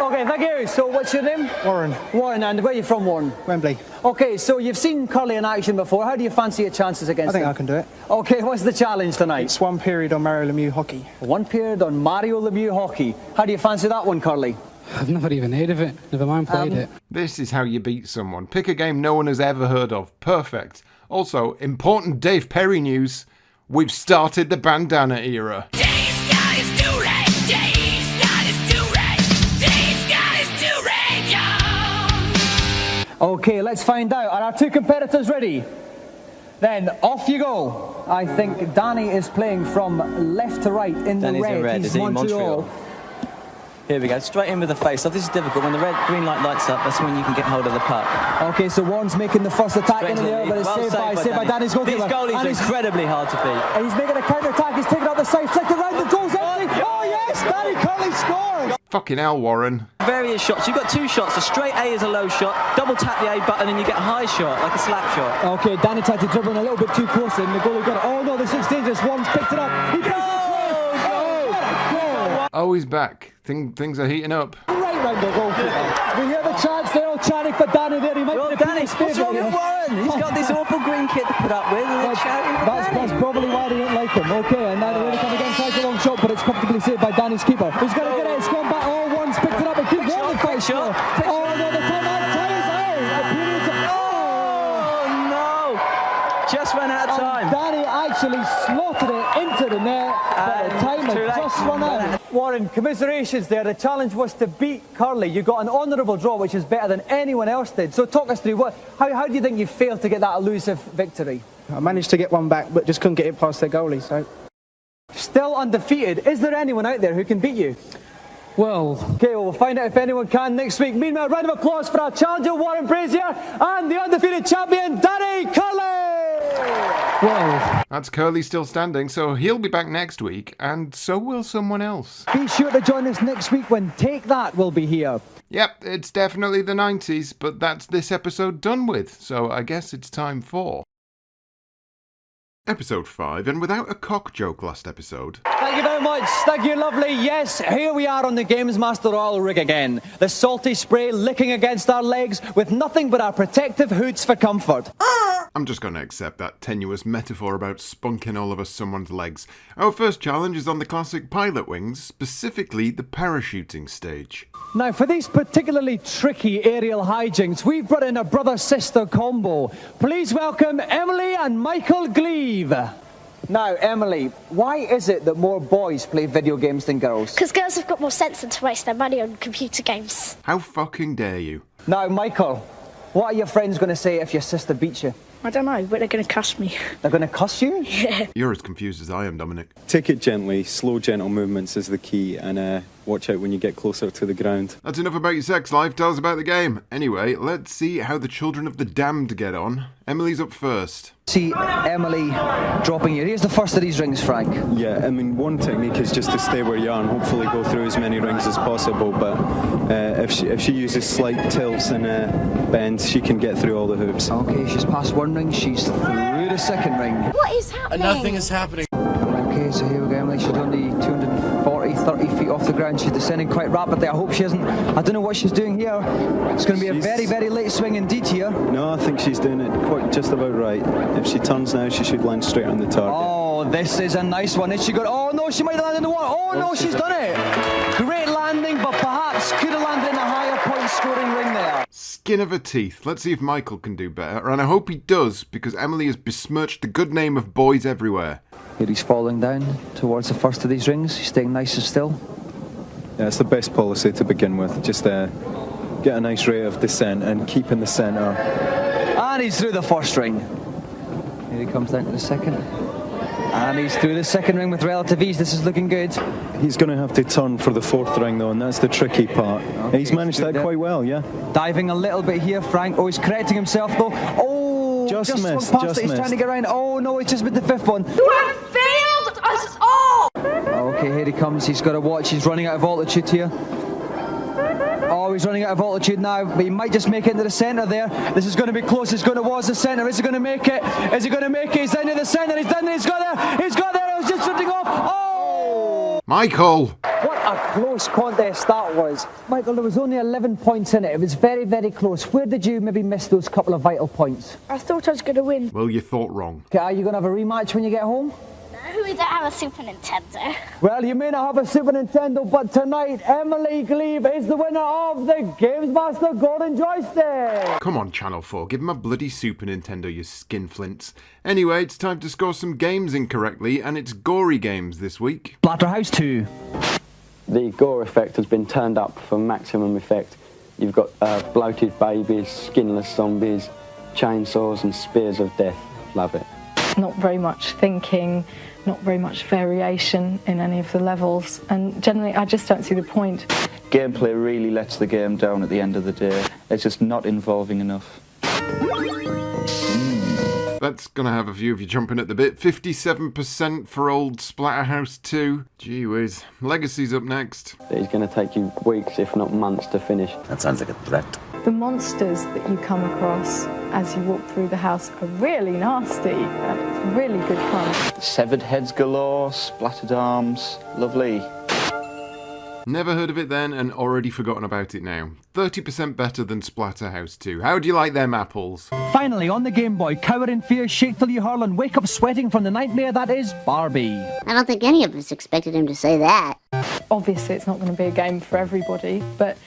Okay, thank you. So what's your name? Warren. Warren, and where are you from, Warren? Wembley. Okay, so you've seen Curly in action before. How do you fancy your chances against him? I think I can do it. Okay, what's the challenge tonight? It's one period on Mario Lemieux hockey. One period on Mario Lemieux hockey. How do you fancy that one, Curly? I've never even heard of it. Never mind played it. This is how you beat someone. Pick a game no one has ever heard of. Perfect. Also, important Dave Perry news. We've started the bandana era. Okay, let's find out. Are our two competitors ready? Then off you go. I think Danny is playing from left to right in Danny's the red. in red. He's Is he Montreal? Here we go, straight in with the face off. This is difficult. When the green light lights up, that's when you can get hold of the puck. Okay, so Warren's making the first attack Straight in the air, but it's well saved by Danny's goalkeeper. These goalies are incredibly hard to beat. And he's making a counter-attack. He's taking up the side, flicked around, the goal's empty. Oh yes, Danny Curley scores! Fucking hell, Warren. Various shots. You've got two shots. A straight A is a low shot. Double tap the A button and you get a high shot, like a slap shot. Okay, Danny tried to dribble in a little bit too close and the goalie got it. Oh no, this looks dangerous. Warren's picked it up. He goes Oh, he's back. Things are heating up. right round the goalkeeper. We hear the chants. They're all chanting for Danny there. He might be the Danny, what's wrong with Warren? He's got this awful green kit to put up with. That's probably why they don't like him. Okay, and now they're really coming again. Tries a long shot, but it's comfortably saved by Danny's keeper. He's going to get it. It's gone back. Oh, Warren's picked it up. It keeps going. Quick shot. Oh no, the timeout ties out. Oh no! Just ran out of time. Danny actually slotted it into the net, but the time had just run out. Warren, commiserations there. The challenge was to beat Curly. You got an honourable draw, which is better than anyone else did. So talk us through, how do you think you failed to get that elusive victory? I managed to get one back, but just couldn't get it past their goalie, so... Still undefeated. Is there anyone out there who can beat you? Well... Okay, well, we'll find out if anyone can next week. Meanwhile, round of applause for our challenger, Warren Brazier, and the undefeated champion, Danny Curley! Well... That's Curly still standing, so he'll be back next week, and so will someone else. Be sure to join us next week when Take That will be here. Yep, it's definitely the 90s, but that's this episode done with, so I guess it's time for... Episode 5, and without a cock joke last episode. Thank you very much. Thank you, lovely. Yes, here we are on the GamesMaster oil rig again. The salty spray licking against our legs with nothing but our protective hoods for comfort. I'm just going to accept that tenuous metaphor about spunking all over someone's legs. Our first challenge is on the classic pilot wings, specifically the parachuting stage. Now, for these particularly tricky aerial hijinks, we've brought in a brother-sister combo. Please welcome Emily and Michael Gleave. Now, Emily, why is it that more boys play video games than girls? Because girls have got more sense than to waste their money on computer games. How fucking dare you? Now, Michael, what are your friends going to say if your sister beats you? I don't know, but they're going to cuss me. They're going to cuss you? Yeah. You're as confused as I am, Dominik. Take it gently, slow, gentle movements is the key, and watch out when you get closer to the ground. That's enough about your sex life, tell us about the game. Anyway, let's see how the children of the damned get on. Emily's up first. See Emily dropping you. Here's the first of these rings, Frank. Yeah, I mean, one technique is just to stay where you are and hopefully go through as many rings as possible, but if she uses slight tilts and bends, she can get through all the hoops. Okay, she's past one ring, she's through the second ring. What is happening? Nothing is happening. Okay, so here we go, Emily. She's only 30 feet off the ground. She's descending quite rapidly. I hope she isn't. I don't know what she's doing here. It's going to be a very, very late swing indeed here. No, I think she's doing it quite just about right. If she turns now, she should land straight on the target. Oh, this is a nice one. Is she got? Oh no, she might have landed in the water. Oh no, she's done it. Great landing, but perhaps could have landed in a higher point scoring ring there. Skin of her teeth. Let's see if Michael can do better, and I hope he does, because Emily has besmirched the good name of boys everywhere. Here he's falling down towards the first of these rings. He's staying nice and still. Yeah, it's the best policy to begin with. Just get a nice rate of descent and keep in the centre. And he's through the first ring. Here he comes down to the second. And he's through the second ring with relative ease. This is looking good. He's going to have to turn for the fourth ring, though, and that's the tricky part. Okay, he's managed that quite well, yeah. Diving a little bit here, Frank. Oh, he's correcting himself, though. Oh, just missed, past it. He's trying to get around. Oh, no, it's just with the fifth one. You have failed us all! Okay, here he comes. He's got to watch. He's running out of altitude here. Oh, he's running out of altitude now, but he might just make it into the centre there. This is going to be close. He's going towards the centre. Is he going to make it? Is he going to make it? He's down to the centre. He's down there. He's got there. He's got there. It was just shooting off. Oh! Michael! What a close contest that was. Michael, there was only 11 points in it. It was very, very close. Where did you maybe miss those couple of vital points? I thought I was going to win. Well, you thought wrong. Okay, are you going to have a rematch when you get home? No, we don't have a Super Nintendo. Well, you may not have a Super Nintendo, but tonight, Emily Glebe is the winner of the GamesMaster Golden Joystick. Come on, Channel 4, give him a bloody Super Nintendo, you skinflints. Anyway, it's time to score some games incorrectly, and it's gory games this week. Splatterhouse 2. The gore effect has been turned up for maximum effect. You've got bloated babies, skinless zombies, chainsaws and spears of death. Love it. Not very much thinking, not very much variation in any of the levels, and generally I just don't see the point. Gameplay really lets the game down at the end of the day. It's just not involving enough. That's gonna have a few of you jumping at the bit. 57% for old Splatterhouse 2. Gee whiz. Legacy's up next. It's going to take you weeks, if not months, to finish. That sounds like a threat. The monsters that you come across as you walk through the house are really nasty, and it's really good fun. Severed heads galore, splattered arms, lovely. Never heard of it then and already forgotten about it now. 30% better than Splatterhouse 2. How do you like them apples? Finally, on the Game Boy, cower in fear, shake till you hurl and wake up sweating from the nightmare that is Barbie. I don't think any of us expected him to say that. Obviously it's not going to be a game for everybody, but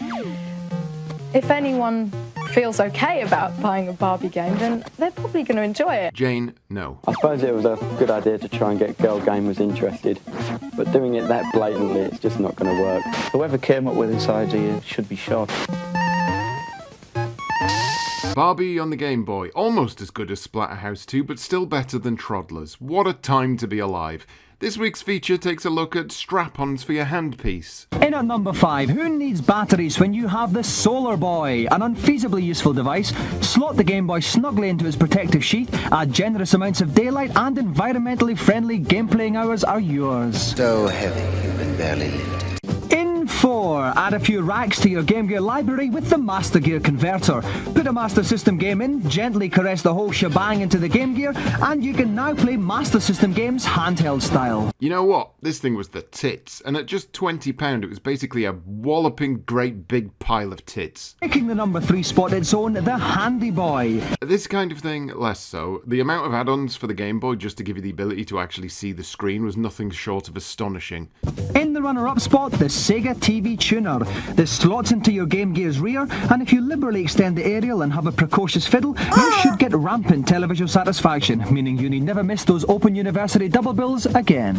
if anyone feels okay about buying a Barbie game, then they're probably going to enjoy it. Jane, no. I suppose it was a good idea to try and get girl gamers interested, but doing it that blatantly, it's just not going to work. Whoever came up with this idea should be shot. Barbie on the Game Boy. Almost as good as Splatterhouse 2, but still better than Troddlers. What a time to be alive. This week's feature takes a look at strap-ons for your handpiece. In at number 5, who needs batteries when you have the Solar Boy? An unfeasibly useful device. Slot the Game Boy snugly into its protective sheath, add generous amounts of daylight, and environmentally friendly game-playing hours are yours. So heavy, you can barely lift it. In 4, add a few racks to your Game Gear library with the Master Gear Converter. Put a Master System game in, gently caress the whole shebang into the Game Gear, and you can now play Master System games handheld style. You know what? This thing was the tits, and at just £20 it was basically a walloping great big pile of tits. Taking the number 3 spot its own, the Handy Boy. This kind of thing, less so. The amount of add-ons for the Game Boy just to give you the ability to actually see the screen was nothing short of astonishing. In the runner-up spot, the Sega TV Tuner. This slots into your Game Gear's rear, and if you liberally extend the aerial and have a precocious fiddle, you should get rampant television satisfaction, meaning you need never miss those Open University double bills again.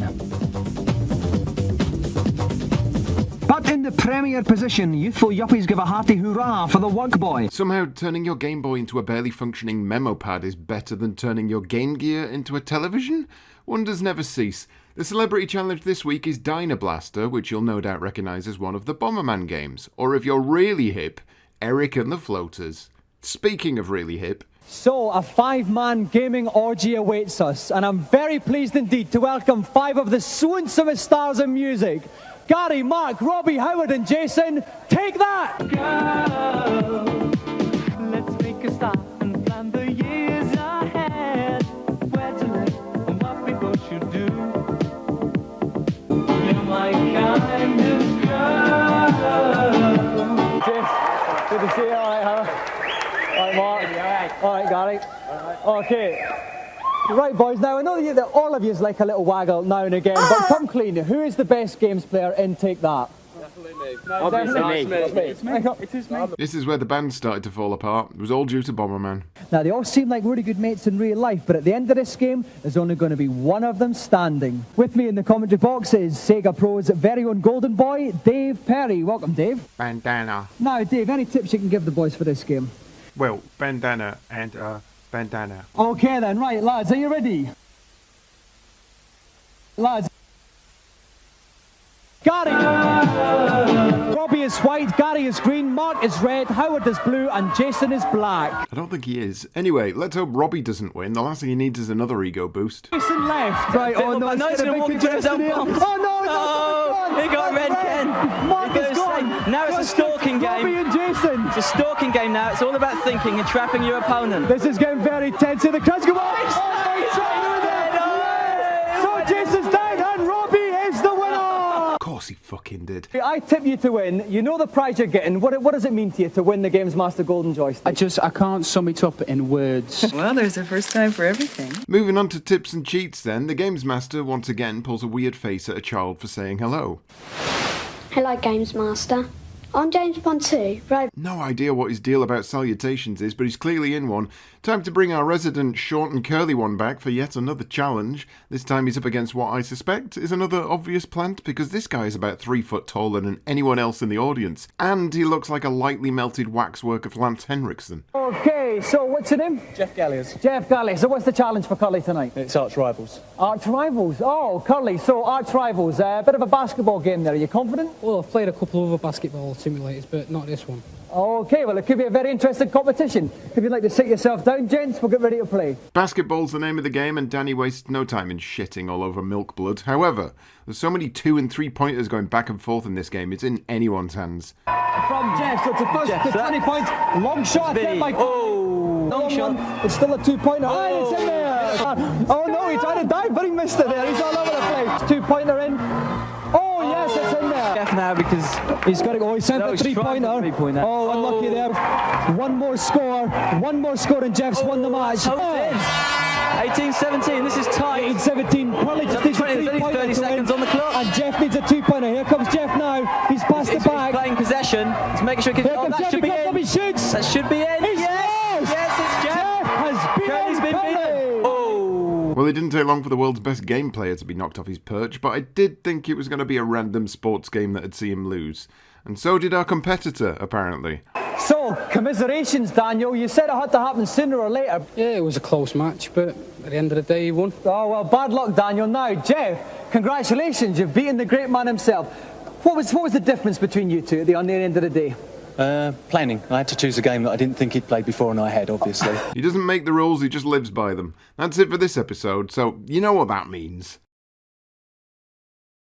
But in the premier position, youthful yuppies give a hearty hurrah for the Work Boy. Somehow turning your Game Boy into a barely functioning memo pad is better than turning your Game Gear into a television? Wonders never cease. The celebrity challenge this week is Dino Blaster, which you'll no doubt recognise as one of the Bomberman games. Or if you're really hip, Eric and the Floaters. Speaking of really hip... So, a 5-man gaming orgy awaits us, and I'm very pleased indeed to welcome 5 of the swoonsomest stars in music. Gary, Mark, Robbie, Howard and Jason, take that! Girl, let's make a stop and plan the years ahead. Where to live and what we both should do. You're my kind of girl. Jason, good to see you. Alright, Howard. Alright, Mark. Alright, Gary. Okay. Right, boys, now I know that all of you like a little waggle now and again, but come clean. Who is the best games player in Take That? Definitely me. No, definitely me. It's me. It is me. This is where the band started to fall apart. It was all due to Bomberman. Now, they all seem like really good mates in real life, but at the end of this game, there's only going to be one of them standing. With me in the commentary box is Sega Pro's very own golden boy, Dave Perry. Welcome, Dave. Bandana. Now, Dave, any tips you can give the boys for this game? Well, bandana and, bandana. Okay then, right, lads, are you ready? Lads. Gary! Robbie is white, Gary is green, Mark is red, Howard is blue, and Jason is black. I don't think he is. Anyway, let's hope Robbie doesn't win. The last thing he needs is another ego boost. Jason left. Right, oh no, it's going to be contested here. Oh no, no! Mark is gone. Now it's a stalking game. Robbie and Jason. It's a stalking game now. It's all about thinking and trapping your opponent. This is getting very tense. The crowd's going. So Jason's down and Robbie is the winner. Of course he fucking did. I tip you to win. You know the prize you're getting. What does it mean to you to win the GamesMaster Golden Joystick? I can't sum it up in words. Well, there's a first time for everything. Moving on to tips and cheats then, the GamesMaster once again pulls a weird face at a child for saying hello. Hello, GamesMaster. I'm James Bond 2, right? No idea what his deal about salutations is, but he's clearly in one. Time to bring our resident short and curly one back for yet another challenge. This time he's up against what I suspect is another obvious plant, because this guy is about 3 foot taller than anyone else in the audience. And he looks like a lightly melted waxwork of Lance Henriksen. Okay, so what's your name? Jeff Galliers. Jeff Galliers. So what's the challenge for Curly tonight? It's Arch Rivals. Arch Rivals. Oh, Curly. So Arch Rivals. A bit of a basketball game there. Are you confident? Well, I've played a couple of other basketball simulators, but not this one. Okay, well, it could be a very interesting competition. If you'd like to sit yourself down, gents, we'll get ready to play. Basketball's the name of the game, and Danny wastes no time in shitting all over milk blood. However, there's so many 2 and 3 pointers going back and forth in this game, it's in anyone's hands. From Jeff, so it's a first to 20 points. Long shot there by... Oh, long shot. It's still a 2-pointer. Oh, it's in there. Oh, no, he tried to dive, but he missed it there. He's all over the place. 2-pointer in. Oh, yes, it's in there. Jeff now, because he's got to go. He sent the 3-pointer. Oh, unlucky there. One more score, and Jeff's won the match. 18-17, this is tight. 18-17, Curly just needs a 3-pointer 30 seconds on the clock. And Jeff needs a 2-pointer. Here comes Jeff now. He's passed the back. He's playing possession. He's making sure he can... Oh, that should be in. He shoots. That should be in. Yes, it's Jeff. Jeff has been beaten. Oh. Well, it didn't take long for the world's best game player to be knocked off his perch, but I did think it was going to be a random sports game that'd see him lose. And so did our competitor, apparently. So, commiserations, Daniel. You said it had to happen sooner or later. Yeah, it was a close match, but at the end of the day, he won. Oh, well, bad luck, Daniel. Now, Jeff, congratulations. You've beaten the great man himself. What was the difference between you two on the end of the day? Planning. I had to choose a game that I didn't think he'd played before and I had, obviously. He doesn't make the rules, he just lives by them. That's it for this episode, so you know what that means.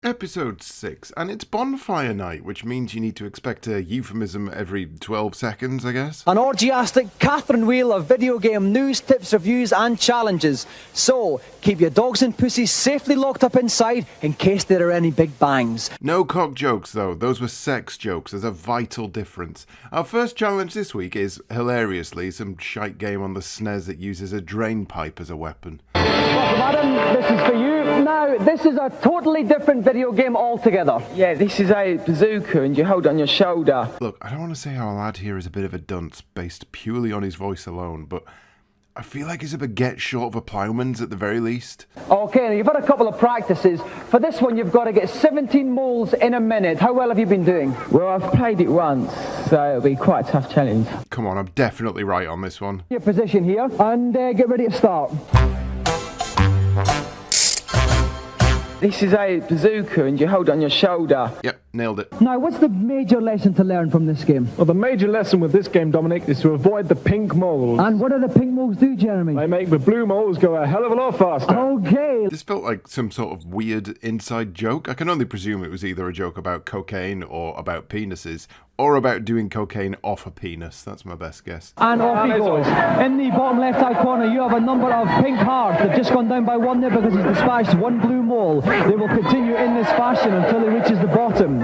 Episode 6, and it's bonfire night, which means you need to expect a euphemism every 12 seconds, I guess. An orgiastic Catherine wheel of video game news, tips, reviews and challenges. So, keep your dogs and pussies safely locked up inside in case there are any big bangs. No cock jokes though, those were sex jokes, there's a vital difference. Our first challenge this week is, hilariously, some shite game on the SNES that uses a drain pipe as a weapon. Welcome, Adam, this is for you. Now, this is a totally different video game altogether. Yeah, this is a bazooka and you hold it on your shoulder. Look, I don't want to say our lad here is a bit of a dunce based purely on his voice alone, but I feel like he's a baguette short of a ploughman's at the very least. Okay, now you've had a couple of practices. For this one, you've got to get 17 moles in a minute. How well have you been doing? Well, I've played it once, so it'll be quite a tough challenge. Come on, I'm definitely right on this one. Your position here, and get ready to start. This is a bazooka and you hold it on your shoulder. Yep, nailed it. Now, what's the major lesson to learn from this game? Well, the major lesson with this game, Dominik, is to avoid the pink moles. And what do the pink moles do, Jeremy? They make the blue moles go a hell of a lot faster. Okay. This felt like some sort of weird inside joke. I can only presume it was either a joke about cocaine or about penises, or about doing cocaine off a penis. That's my best guess. And off he goes. In the bottom left-hand corner, you have a number of pink hearts. They've just gone down by one there because he's dispatched one blue mole. They will continue in this fashion until he reaches the bottom.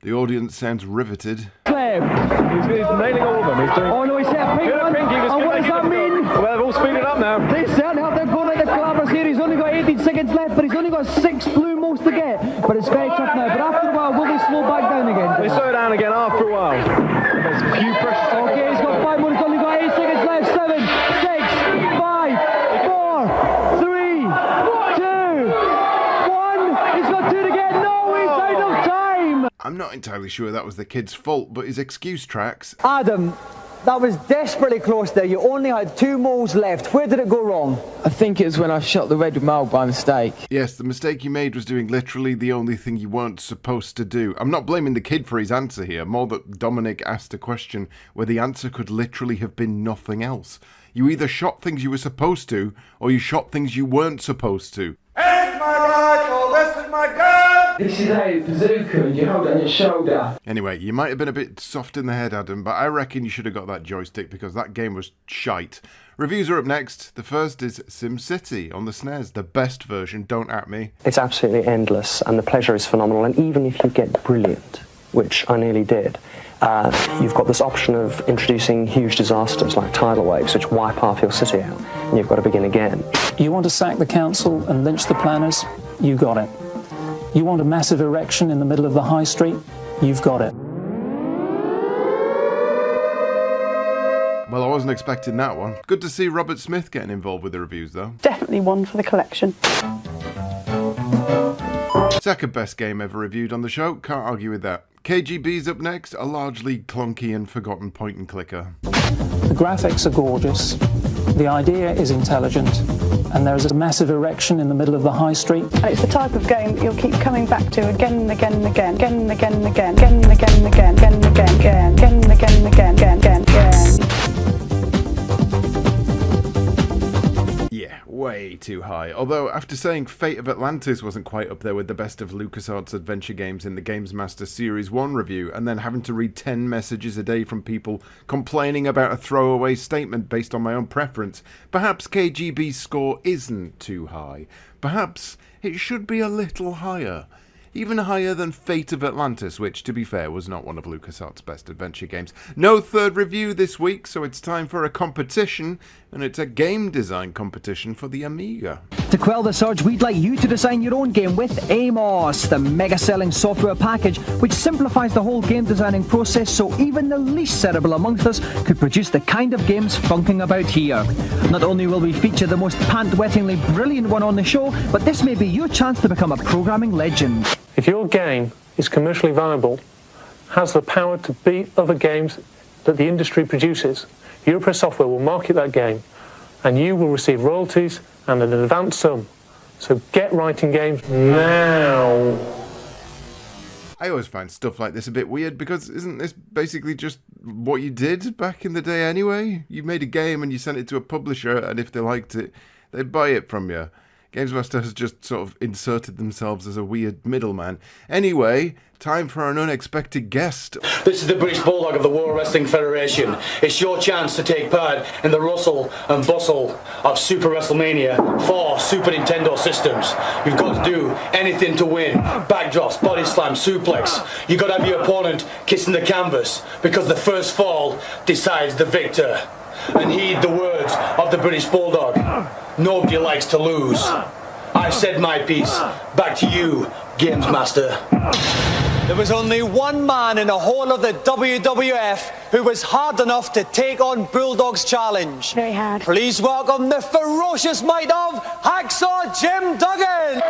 The audience sounds riveted. He's nailing all of them. He's doing... Oh no, he's hit a pink one. And what does that mean? Well, they're all speeding up now. They certainly have. They're going like the Calabrese here. He's only got 18 seconds left, but he's only got 6 blue moles to get. But it's very tough now. But after a while, will they slow back down again? They slow down again after a while. There's a few precious seconds. Okay, he's got 5 more. He's only got 8 seconds left. 7, 6, 5, 4, 3, 2, 1. He's got 2 to get. No, he's out of time. I'm not entirely sure that was the kid's fault, but his excuse tracks. Adam, that was desperately close there. You only had 2 moles left. Where did it go wrong? I think it was when I shot the red mole by mistake. Yes, the mistake you made was doing literally the only thing you weren't supposed to do. I'm not blaming the kid for his answer here, more that Dominik asked a question where the answer could literally have been nothing else. You either shot things you were supposed to, or you shot things you weren't supposed to. Here's my rifle, this is my gun! This is a bazooka and you hold it on your shoulder. Anyway, you might have been a bit soft in the head, Adam, but I reckon you should have got that joystick because that game was shite. Reviews are up next. The first is SimCity on the SNES, the best version, don't at me. It's absolutely endless and the pleasure is phenomenal, and even if you get brilliant, which I nearly did, you've got this option of introducing huge disasters like tidal waves which wipe half your city out, and you've got to begin again. You want to sack the council and lynch the planners? You got it. You want a massive erection in the middle of the high street? You've got it. Well, I wasn't expecting that one. Good to see Robert Smith getting involved with the reviews, though. Definitely one for the collection. Second best game ever reviewed on the show, can't argue with that. KGB's up next, a largely clunky and forgotten point and clicker. The graphics are gorgeous, the idea is intelligent, and there's a massive erection in the middle of the high street. And it's the type of game that you'll keep coming back to again and again and again, again and again and again, again and again and again, again and again, again, again and again and again, again, again, again. Yeah, way too high. Although, after saying Fate of Atlantis wasn't quite up there with the best of LucasArts adventure games in the GamesMaster Series 1 review, and then having to read 10 messages a day from people complaining about a throwaway statement based on my own preference, perhaps KGB's score isn't too high. Perhaps it should be a little higher. Even higher than Fate of Atlantis, which, to be fair, was not one of LucasArts' best adventure games. No third review this week, so it's time for a competition, and it's a game design competition for the Amiga. To quell the surge, we'd like you to design your own game with Amos, the mega-selling software package which simplifies the whole game designing process so even the least cerebral amongst us could produce the kind of games funking about here. Not only will we feature the most pant-wettingly brilliant one on the show, but this may be your chance to become a programming legend. If your game is commercially viable, has the power to beat other games that the industry produces, Europress Software will market that game and you will receive royalties and an advance sum. So get writing games now. I always find stuff like this a bit weird because isn't this basically just what you did back in the day anyway? You made a game and you sent it to a publisher, and if they liked it, they'd buy it from you. GamesMaster has just sort of inserted themselves as a weird middleman. Anyway, time for an unexpected guest. This is the British Bulldog of the World Wrestling Federation. It's your chance to take part in the rustle and bustle of Super WrestleMania for Super Nintendo systems. You've got to do anything to win. Backdrops, body slam, suplex. You've got to have your opponent kissing the canvas because the first fall decides the victor. And heed the words of the British Bulldog. Nobody likes to lose. I've said my piece. Back to you, GamesMaster. There was only one man in the whole of the WWF who was hard enough to take on Bulldog's challenge. Very hard. Please welcome the ferocious might of Hacksaw Jim Duggan.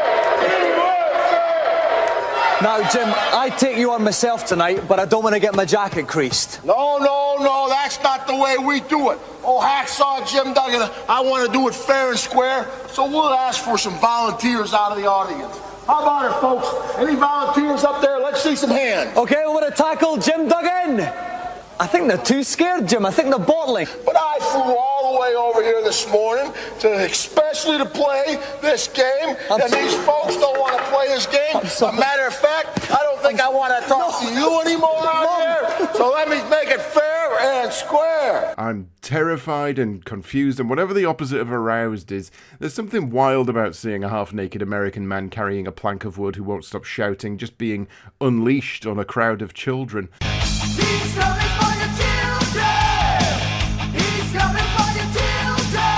Now, Jim, I take you on myself tonight, but I don't want to get my jacket creased. No, that's not the way we do it. Oh, Hacksaw Jim Duggan, I want to do it fair and square, so we'll ask for some volunteers out of the audience. How about it, folks? Any volunteers up there? Let's see some hands. Okay, we're going to tackle Jim Duggan. I think they're too scared, Jim. I think they're bottling. But I flew all the way over here this morning especially to play this game, and these folks don't want to play this game. As a matter of fact, I don't think I want to talk to you anymore out here, so let me make it fair and square. I'm terrified and confused, and whatever the opposite of aroused is, there's something wild about seeing a half-naked American man carrying a plank of wood who won't stop shouting, just being unleashed on a crowd of children. He's coming for your children! He's coming for your children!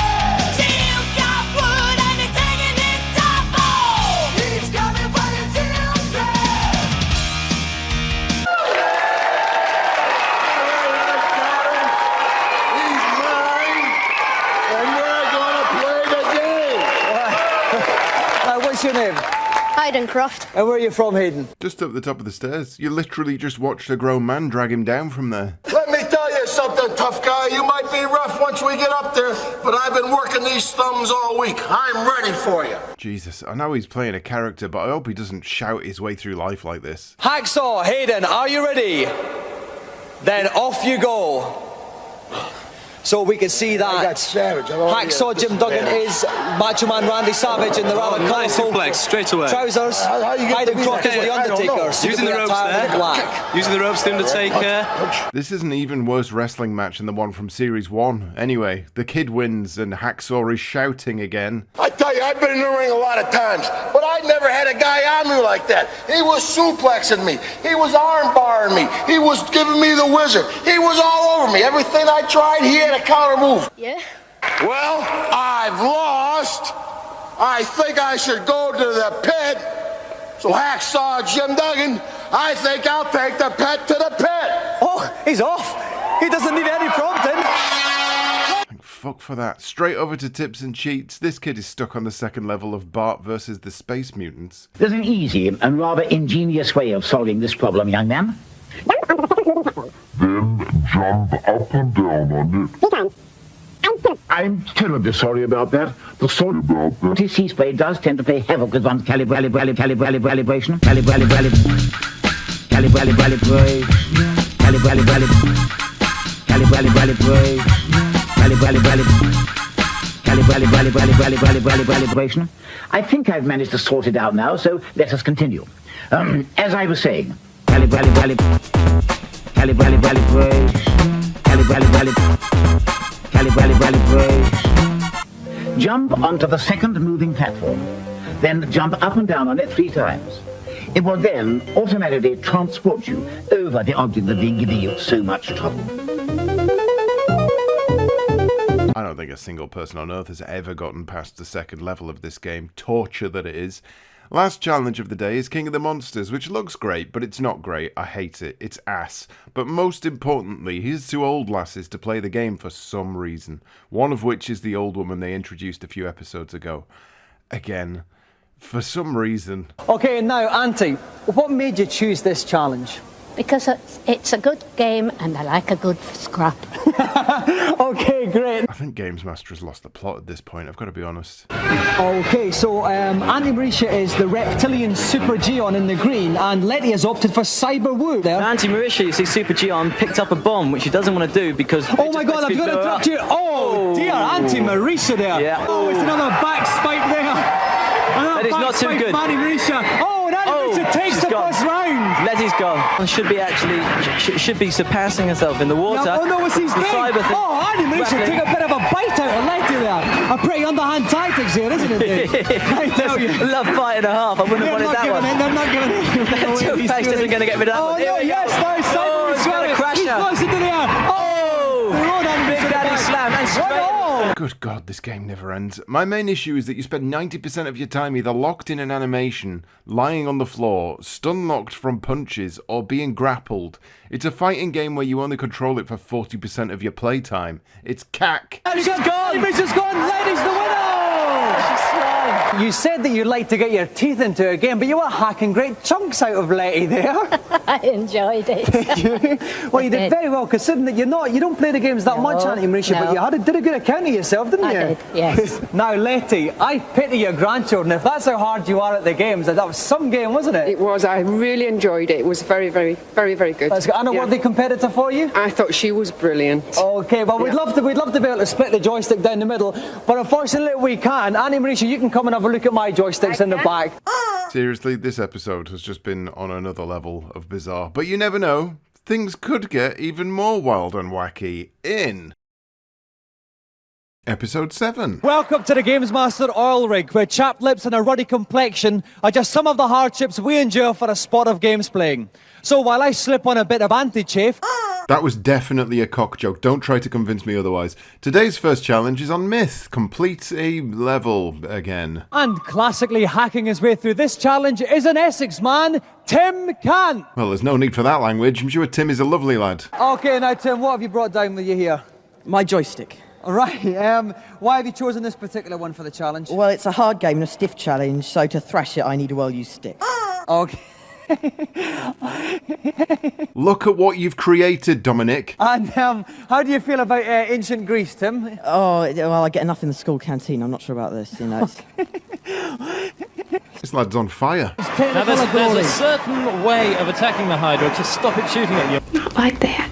Jim's got wood and he's taking his top off! He's coming for your children! He's mine, and we're gonna play the game! What's your name? Hayden Croft. And where are you from, Hayden? Just up the top of the stairs. You literally just watched a grown man drag him down from there. Let me tell you something, tough guy. You might be rough once we get up there, but I've been working these thumbs all week. I'm ready for you. Jesus, I know he's playing a character, but I hope he doesn't shout his way through life like this. Hacksaw, Hayden, are you ready? Then off you go. So we can see that Hacksaw Jim Duggan is Macho Man Randy Savage in the rather colourful straight away. trousers. Hayden Crock is the Undertaker. Using the ropes there. Black. Using the ropes, the Undertaker. This is an even worse wrestling match than the one from Series 1. Anyway, the kid wins and Hacksaw is shouting again. I tell you, I've been in the ring a lot of times, but I never had a guy on me like that. He was suplexing me. He was arm barring me. He was giving me the wizard. He was all over me. Everything I tried, he had a counter move. Yeah. Well, I've lost. I think I should go to the pit. So Hacksaw Jim Duggan, I think I'll take the pet to the pit. Oh, he's off. He doesn't need any prompting. Thank fuck for that. Straight over to tips and cheats. This kid is stuck on the second level of Bart versus the Space Mutants. There's an easy and rather ingenious way of solving this problem, young man. Then jump up and down on it. I'm terribly sorry about that. The sort of sea spray does tend to play havoc with one's calibration. I think I've managed to sort it out now, so let us continue. As I was saying, jump onto the second moving platform, then jump up and down on it 3 times. It will then automatically transport you over the object that's been giving you so much trouble. I don't think a single person on Earth has ever gotten past the second level of this game. Torture that it is. Last challenge of the day is King of the Monsters, which looks great, but it's not great. I hate it. It's ass. But most importantly, here's 2 old lasses to play the game for some reason. One of which is the old woman they introduced a few episodes ago. Again, for some reason. Okay, now, Auntie, what made you choose this challenge? Because it's a good game and I like a good scrap. Okay, great. I think GamesMaster has lost the plot at this point, I've got to be honest. Okay, so Auntie Marisha is the reptilian Super Geon in the green, and Letty has opted for Cyber Woo there. Auntie Marisha, you see, Super Geon picked up a bomb, which she doesn't want to do because... Oh my God, I've got to interrupt you. Oh dear, Auntie Marisha there. Yeah. Oh, it's another back spike there. That is not too good. Auntie Marisha. Oh, and Auntie Marisha takes the first round. Letty's gone. Should be actually, should be surpassing herself in the water. Yeah, oh no, what's his name? Oh, Auntie Marisha took a bit of a bite out of Letty there. A pretty underhand tactics here, isn't it, Dave? I tell you. Love bite and a half. I wouldn't have wanted that one. They're not giving it. That two-face isn't going to get rid of that one. Oh no, yes, nice. Oh, he's got a crasher. He's close into the air. Oh, Big Daddy slam and straight. Good God, this game never ends. My main issue is that you spend 90% of your time either locked in an animation, lying on the floor, stun-locked from punches, or being grappled. It's a fighting game where you only control it for 40% of your playtime. It's cack. She's gone! She's gone! Letty's the winner! You said that you'd like to get your teeth into it again, but you were hacking great chunks out of Letty there. I enjoyed it. Did you? Well, you did very well, considering that you don't play the games that much, Auntie Marisha, but you did a good account of yourself, didn't you? I did, yes. Now, Letty, I pity your grandchildren. If that's how hard you are at the games, that was some game, wasn't it? It was. I really enjoyed it. It was very, very, very, very good. That's good. And a worthy competitor for you? I thought she was brilliant. Okay, well, we'd love to be able to split the joystick down the middle, but unfortunately we can't. Auntie Marisha, you can come and have a look at my joysticks in the back. Seriously, this episode has just been on another level of bizarre. But you never know. Things could get even more wild and wacky in Episode 7. Welcome to the GamesMaster oil rig, where chapped lips and a ruddy complexion are just some of the hardships we endure for a spot of games playing. So while I slip on a bit of anti-chafe... That was definitely a cock joke. Don't try to convince me otherwise. Today's first challenge is on Myth. Complete a level again. And classically hacking his way through this challenge is an Essex man, Tim Cant. Well, there's no need for that language. I'm sure Tim is a lovely lad. Okay, now Tim, what have you brought down with you here? My joystick. All right, why have you chosen this particular one for the challenge? Well, it's a hard game and a stiff challenge, so to thrash it I need a well-used stick. Okay. Look at what you've created, Dominik. And how do you feel about ancient Greece, Tim? Oh, well, I get enough in the school canteen. I'm not sure about this, you know. This lad's on fire. Now, there's a certain way of attacking the Hydra to stop it shooting at you. Not like that.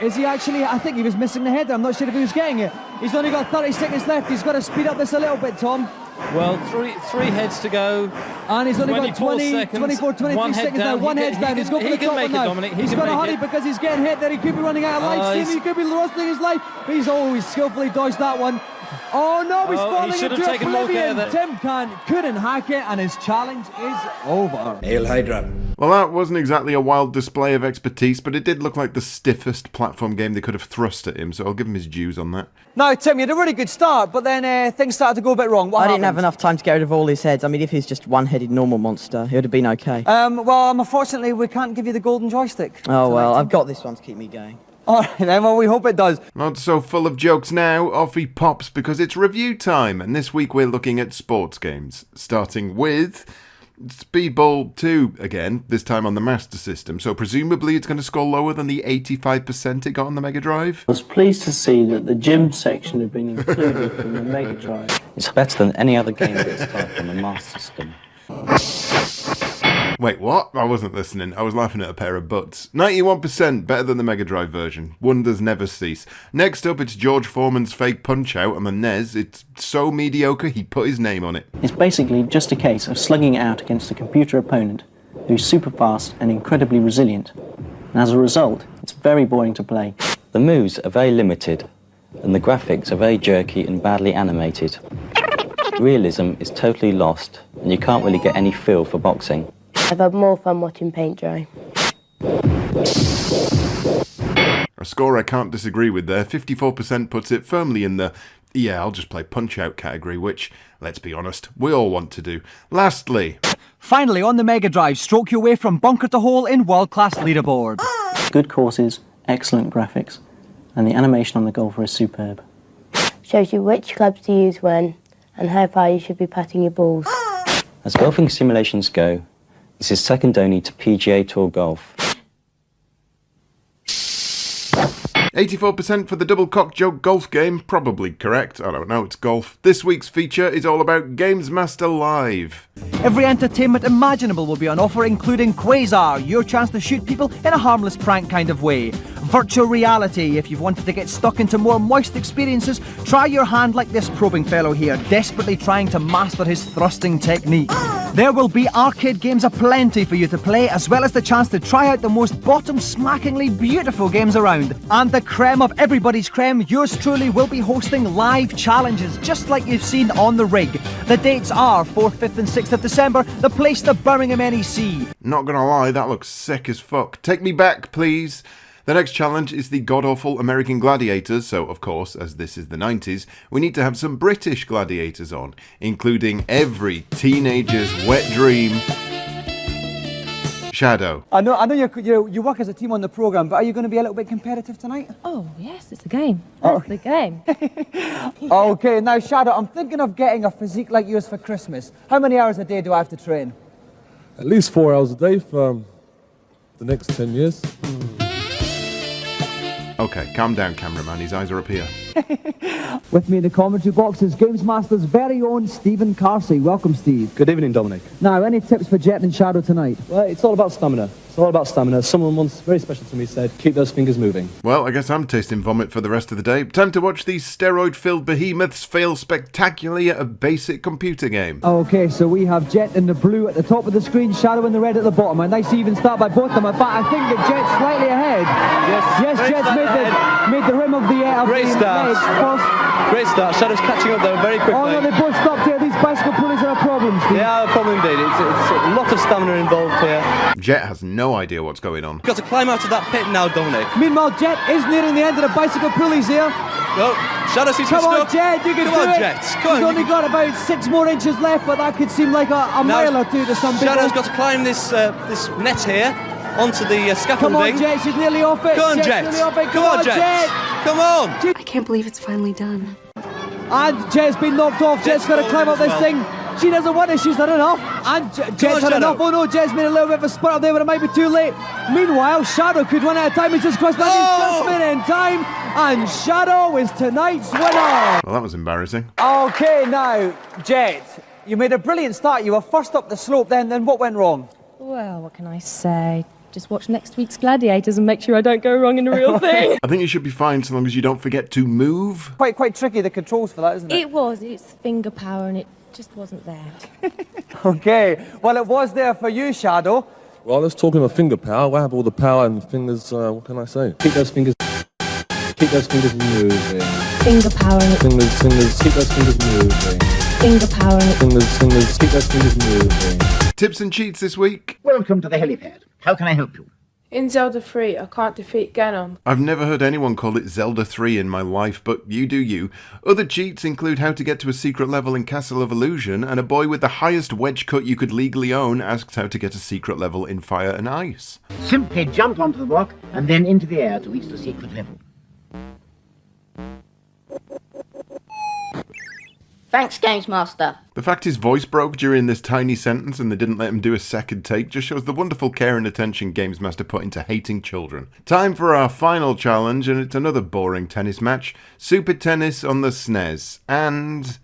Is he actually? I think he was missing the header. I'm not sure if he was getting it. He's only got 30 seconds left. He's got to speed up this a little bit, Tom. Well, three heads to go. And he's only got 20, seconds. 24, 23 seconds now. One head's down. He's got for the top one now. He's got to hurry because he's getting hit there. He could be running out of life. He could be losing his life. But he's always skillfully dodged that one. Oh no, he's falling into oblivion. Tim couldn't hack it, and his challenge is over. Hail Hydra. Well, that wasn't exactly a wild display of expertise, but it did look like the stiffest platform game they could have thrust at him, so I'll give him his dues on that. Now, Tim, you had a really good start, but then things started to go a bit wrong. What I didn't have enough time to get rid of all his heads. I mean, if he's just one-headed normal monster, it would have been okay. Well, unfortunately, we can't give you the golden joystick. Oh, well, I've got this one to keep me going. All right, then, well, we hope it does. Not so full of jokes now, off he pops because it's review time, and this week we're looking at sports games, starting with Speedball 2 again, this time on the Master System, so presumably it's going to score lower than the 85% it got on the Mega Drive. I was pleased to see that the gym section had been included from the Mega Drive. It's better than any other game of its type on the Master System. Wait, what? I wasn't listening. I was laughing at a pair of butts. 91% better than the Mega Drive version. Wonders never cease. Next up, it's George Foreman's fake Punch-Out on the NES. It's so mediocre, he put his name on it. It's basically just a case of slugging it out against a computer opponent who's super fast and incredibly resilient. And as a result, it's very boring to play. The moves are very limited, and the graphics are very jerky and badly animated. Realism is totally lost, and you can't really get any feel for boxing. I've had more fun watching paint dry. A score I can't disagree with there. 54% puts it firmly in the yeah, I'll just play Punch-Out category, which, let's be honest, we all want to do. Lastly, finally on the Mega Drive, stroke your way from bunker to hole in world-class leaderboard. Good courses, excellent graphics, and the animation on the golfer is superb. Shows you which clubs to use when, and how far you should be putting your balls. As golfing simulations go, this is second only to PGA Tour golf. 84% for the double cock joke golf game. Probably correct. I don't know, it's golf. This week's feature is all about GamesMaster Live. Every entertainment imaginable will be on offer, including Quasar, your chance to shoot people in a harmless prank kind of way. Virtual reality, if you've wanted to get stuck into more moist experiences, try your hand like this probing fellow here, desperately trying to master his thrusting technique. There will be arcade games aplenty for you to play, as well as the chance to try out the most bottom-smackingly beautiful games around. And the creme of everybody's creme, yours truly will be hosting live challenges, just like you've seen on the rig. The dates are 4th, 5th and 6th of December, the place the Birmingham NEC. Not gonna lie, that looks sick as fuck. Take me back, please. The next challenge is the god-awful American Gladiators, so of course, as this is the 90s, we need to have some British gladiators on, including every teenager's wet dream, Shadow. I know you work as a team on the programme, but are you going to be a little bit competitive tonight? Oh, yes, it's a game. It's the game. Okay, now Shadow, I'm thinking of getting a physique like yours for Christmas. How many hours a day do I have to train? At least 4 hours a day for the next 10 years. Okay, calm down, cameraman. His eyes are up here. With me in the commentary box is GamesMaster's very own Stephen Carsey. Welcome, Steve. Good evening, Dominic. Now, any tips for Jet and Shadow tonight? Well, it's all about stamina. It's all about stamina. Someone once, very special to me, said, keep those fingers moving. Well, I guess I'm tasting vomit for the rest of the day. Time to watch these steroid-filled behemoths fail spectacularly at a basic computer game. Okay, so we have Jet in the blue at the top of the screen, Shadow in the red at the bottom. A nice even start by both of them. In fact, I think that Jet's slightly ahead. Yes, Jet's made the rim of the Great start. Great start. Shadow's catching up there very quickly. Oh no, they both stopped here. These bicycle pulleys are a problem, Steve. They are a problem indeed. It's a lot of stamina involved here. Jet has no idea what's going on. You've got to climb out of that pit now, Dominic. Meanwhile, Jet is nearing the end of the bicycle pulleys here. No, Shadow seems to be stuck. stuck. Come on, Jet, you can do it. Jet. Come on. He's only got about 6 more inches left, but that could seem like a mile or two to some people. Shadow's got to climb this net here onto the scaffolding. Come on, Jet, she's nearly off it. Come on, Jet. Come on, Jet. Come on. I can't believe it's finally done. And Jet's been knocked off. Jet's got to climb up this thing. She doesn't want it. She's had enough. And Jet's had enough. Oh no, Jet's made a little bit of a spurt up there, but it might be too late. Meanwhile, Shadow could run out of time. He's just crossed that. He's just made it in time. And Shadow is tonight's winner. Well, that was embarrassing. Okay, now, Jet, you made a brilliant start. You were first up the slope then what went wrong? Well, what can I say? just watch next week's Gladiators and make sure I don't go wrong in the real thing. I think you should be fine so long as you don't forget to move. Quite tricky, the controls for that, isn't it? It's finger power and it just wasn't there. Okay, well it was there for you, Shadow. Well, let's talk about finger power. I have all the power and fingers, what can I say? Keep those fingers moving. Finger power and Fingers, keep those fingers moving. finger power and Fingers, keep those fingers moving. Tips and cheats this week. Welcome to the helipad. How can I help you? In Zelda 3, I can't defeat Ganon. I've never heard anyone call it Zelda 3 in my life, but you do you. Other cheats include how to get to a secret level in Castle of Illusion, and a boy with the highest wedge cut you could legally own asks how to get a secret level in Fire and Ice. Simply jump onto the block and then into the air to reach the secret level. Thanks, GamesMaster. The fact his voice broke during this tiny sentence and they didn't let him do a second take just shows the wonderful care and attention GamesMaster put into hating children. Time for our final challenge, and it's another boring tennis match. Super Tennis on the SNES. And...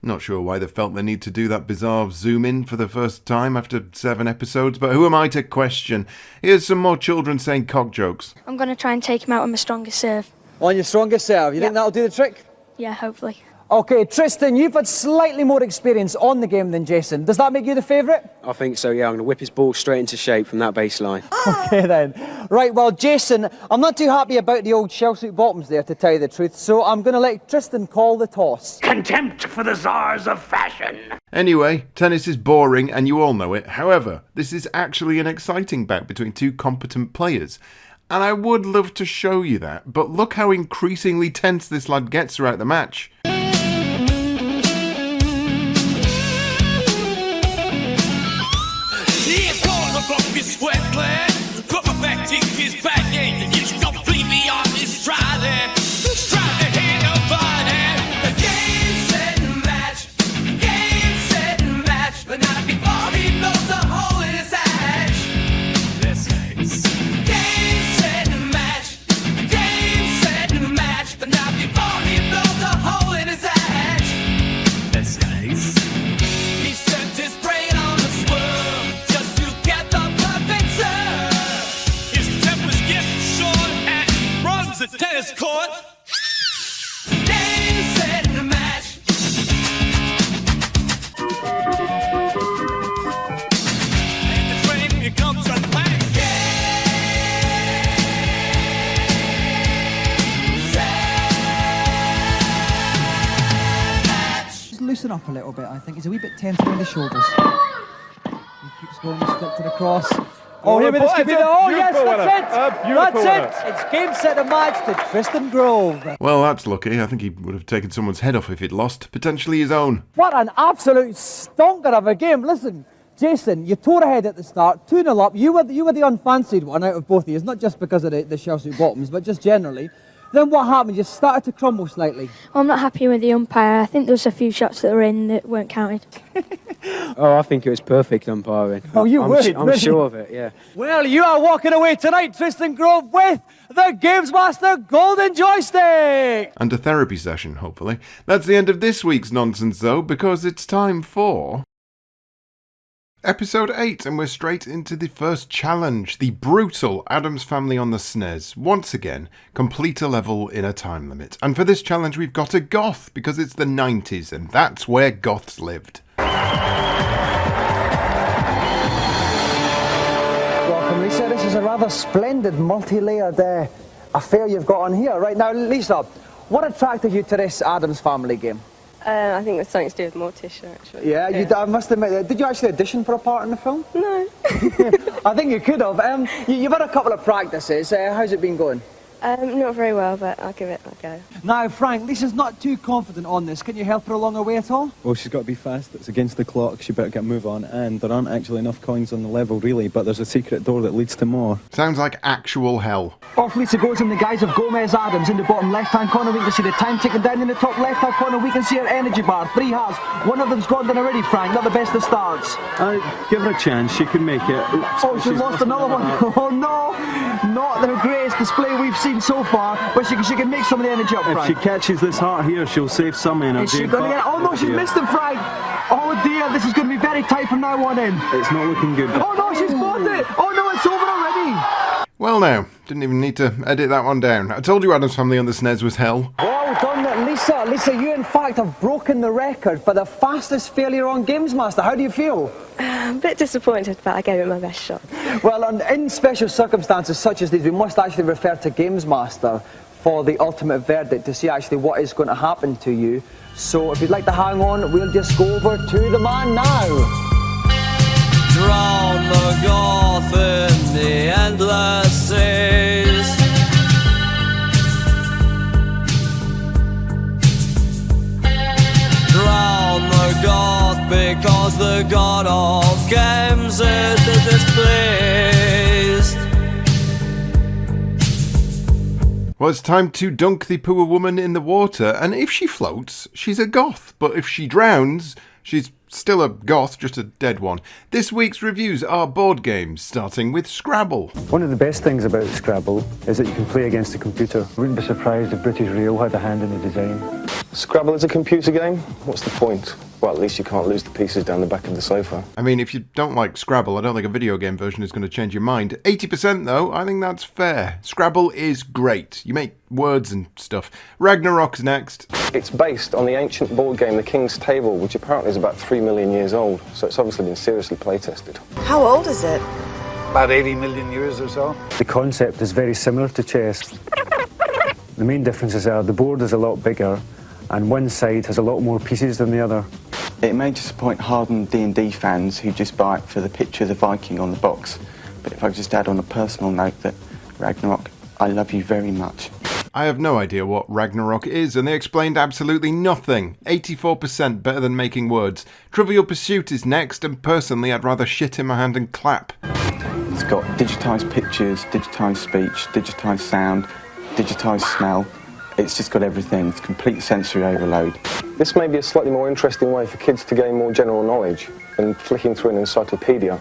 not sure why they felt the need to do that bizarre zoom in for the first time after 7 episodes, but who am I to question? Here's some more children saying cock jokes. I'm going to try and take him out on my strongest serve. On your strongest serve, you think that'll do the trick? Yeah, hopefully. Okay, Tristan, you've had slightly more experience on the game than Jason. Does that make you the favourite? I think so, yeah. I'm going to whip his ball straight into shape from that baseline. Okay then. Right, well, Jason, I'm not too happy about the old shell suit bottoms there, to tell you the truth, so I'm going to let Tristan call the toss. Contempt for the czars of fashion. Anyway, tennis is boring and you all know it. However, this is actually an exciting bout between two competent players. And I would love to show you that, but look how increasingly tense this lad gets throughout the match. He's gonna rock his sweat gland, drop a back, take his back, and he's completely on his stride. Stride to hit nobody. The game, set, and match. Game, set, and match. But not before he blows a hole in his ash. That's nice. Game, set, and match. Game, set, and match. But not before he blows a hole in his ash. That's nice. He sent his brain on a swirl just to get the perfect serve. His temper's getting short and he runs the tennis court. Game, set, and match. And the train comes unlatched. Just loosen up a little bit, I think. He's a wee bit tense around the shoulders. He keeps going straight to the cross. Oh, here this could be the... oh, yes, that's it! It's game, set, and match to Tristan Grove. Well, that's lucky. I think he would have taken someone's head off if he'd lost, potentially his own. What an absolute stonker of a game. Listen, Jason, you tore ahead at the start, 2-0 up. You were the unfancied one out of both of you, not just because of the shell suit bottoms, but just generally. Then what happened? You started to crumble slightly. Well, I'm not happy with the umpire. I think there was a few shots that were in that weren't counted. Oh, I think it was perfect umpiring. Oh, you I'm would? I'm sure of it, yeah. Well, you are walking away tonight, Tristan Grove, with the GamesMaster Golden Joystick! And a therapy session, hopefully. That's the end of this week's nonsense, though, because it's time for... Episode 8, and we're straight into the first challenge, the brutal Addams Family on the SNES. Once again, complete a level in a time limit. And for this challenge we've got a goth, because it's the 90s, and that's where goths lived. Welcome, Lisa. This is a rather splendid multi-layered affair you've got on here. Right now, Lisa, what attracted you to this Addams Family game? I think it's something to do with Morticia, actually. Yeah, I must admit, did you actually audition for a part in the film? No. I think you could have. You've had a couple of practices. How's it been going? Not very well, but I'll give it a go. Now, Frank, Lisa's not too confident on this. Can you help her along her way at all? Well, she's got to be fast. It's against the clock. She better get a move on. And there aren't actually enough coins on the level, really, but there's a secret door that leads to more. Sounds like actual hell. Off Lisa goes in the guise of Gomez Adams. In the bottom left-hand corner, we can see the time ticking down. In the top left-hand corner, we can see her energy bar. 3 hearts. One of them's gone down already, Frank. Not the best of starts. Give her a chance. She can make it. Oh, she's lost another one. Oh, no. Not the greatest display we've seen so far. But she can make some of the energy up, Frank. If she catches this heart here, she'll save some energy. Is she going to get... oh, no, she's missed him, Frank. Oh dear, this is going to be very tight from now on in. It's not looking good. Oh no, she's got it! Oh no, it's over already! Well now, didn't even need to edit that one down. I told you Adam's Family on the SNES was hell. Well done, Lisa. Lisa, you in fact have broken the record for the fastest failure on GamesMaster. How do you feel? A bit disappointed, but I gave it my best shot. Well, in special circumstances such as these, we must actually refer to GamesMaster for the ultimate verdict to see actually what is going to happen to you. So if you'd like to hang on, we'll just go over to the man now. Drown the Goth in the endless seas. Drown the Goth because the god of games is displeased. Well, it's time to dunk the poor woman in the water, and if she floats, she's a goth, but if she drowns, she's still a goth, just a dead one. This week's reviews are board games, starting with Scrabble. One of the best things about Scrabble is that you can play against a computer. I wouldn't be surprised if British Rail had a hand in the design. Scrabble is a computer game? What's the point? Well, at least you can't lose the pieces down the back of the sofa. I mean, if you don't like Scrabble, I don't think a video game version is going to change your mind. 80% though, I think that's fair. Scrabble is great. You make words and stuff. Ragnarok's next. It's based on the ancient board game The King's Table, which apparently is about 3 million years old, so it's obviously been seriously play-tested. How old is it? About 80 million years or so. The concept is very similar to chess. The main differences are the board is a lot bigger and one side has a lot more pieces than the other. It may disappoint hardened D&D fans who just buy it for the picture of the Viking on the box, but if I could just add on a personal note that Ragnarok, I love you very much. I have no idea what Ragnarok is, and they explained absolutely nothing. 84% better than making words. Trivial Pursuit is next, and personally I'd rather shit in my hand and clap. It's got digitised pictures, digitised speech, digitised sound, digitised smell. It's just got everything. It's complete sensory overload. This may be a slightly more interesting way for kids to gain more general knowledge than flicking through an encyclopedia,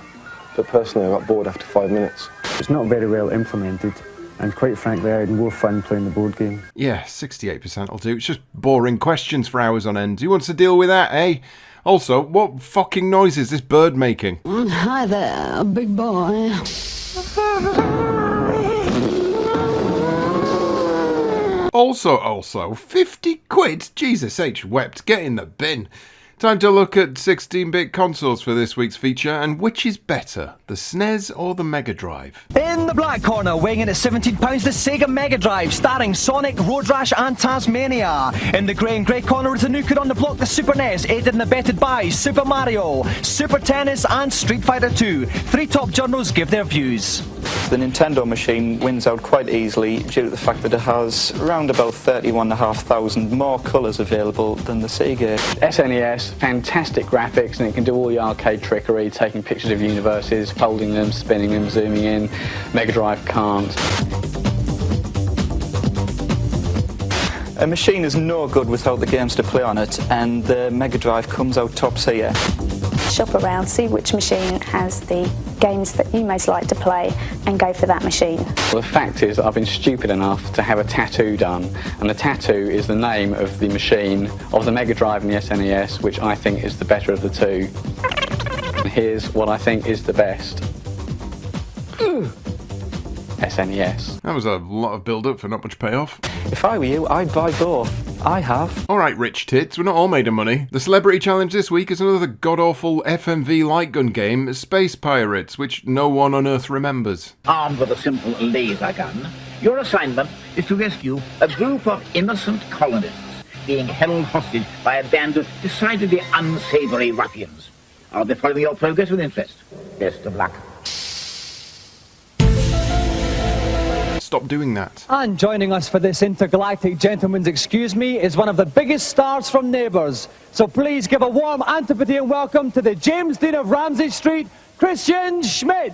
but personally I got bored after 5 minutes. It's not very well implemented, and quite frankly I had more fun playing the board game. Yeah, 68% will do. It's just boring questions for hours on end. Who wants to deal with that, eh? Also, what fucking noise is this bird making? Hi there, big boy. Also, 50 quid? Jesus H. wept. Get in the bin. Time to look at 16-bit consoles for this week's feature, and which is better, the SNES or the Mega Drive? In the black corner, weighing in at £17, the Sega Mega Drive, starring Sonic, Road Rash and Tasmania. In the grey and grey corner is the new kid on the block, the Super NES, aided and abetted by Super Mario, Super Tennis and Street Fighter 2. 3 top journals give their views. The Nintendo machine wins out quite easily due to the fact that it has around about 31,500 more colours available than the Sega. SNES, fantastic graphics, and it can do all the arcade trickery, taking pictures of universes, folding them, spinning them, zooming in. Mega Drive can't. A machine is no good without the games to play on it, and the Mega Drive comes out tops here. Shop around, see which machine has the games that you most like to play and go for that machine. Well, the fact is that I've been stupid enough to have a tattoo done, and the tattoo is the name of the machine of the Mega Drive and the SNES, which I think is the better of the two. And here's what I think is the best. SNES. That was a lot of build-up for not much payoff. If I were you, I'd buy both. I have. Alright, rich tits, we're not all made of money. The celebrity challenge this week is another god-awful FMV light gun game, Space Pirates, which no one on Earth remembers. Armed with a simple laser gun, your assignment is to rescue a group of innocent colonists being held hostage by a band of decidedly unsavory ruffians. I'll be following your progress with interest. Best of luck. Stop doing that. And joining us for this intergalactic gentleman's excuse me is one of the biggest stars from Neighbours. So please give a warm Antipodean welcome to the James Dean of Ramsey Street, Christian Schmidt.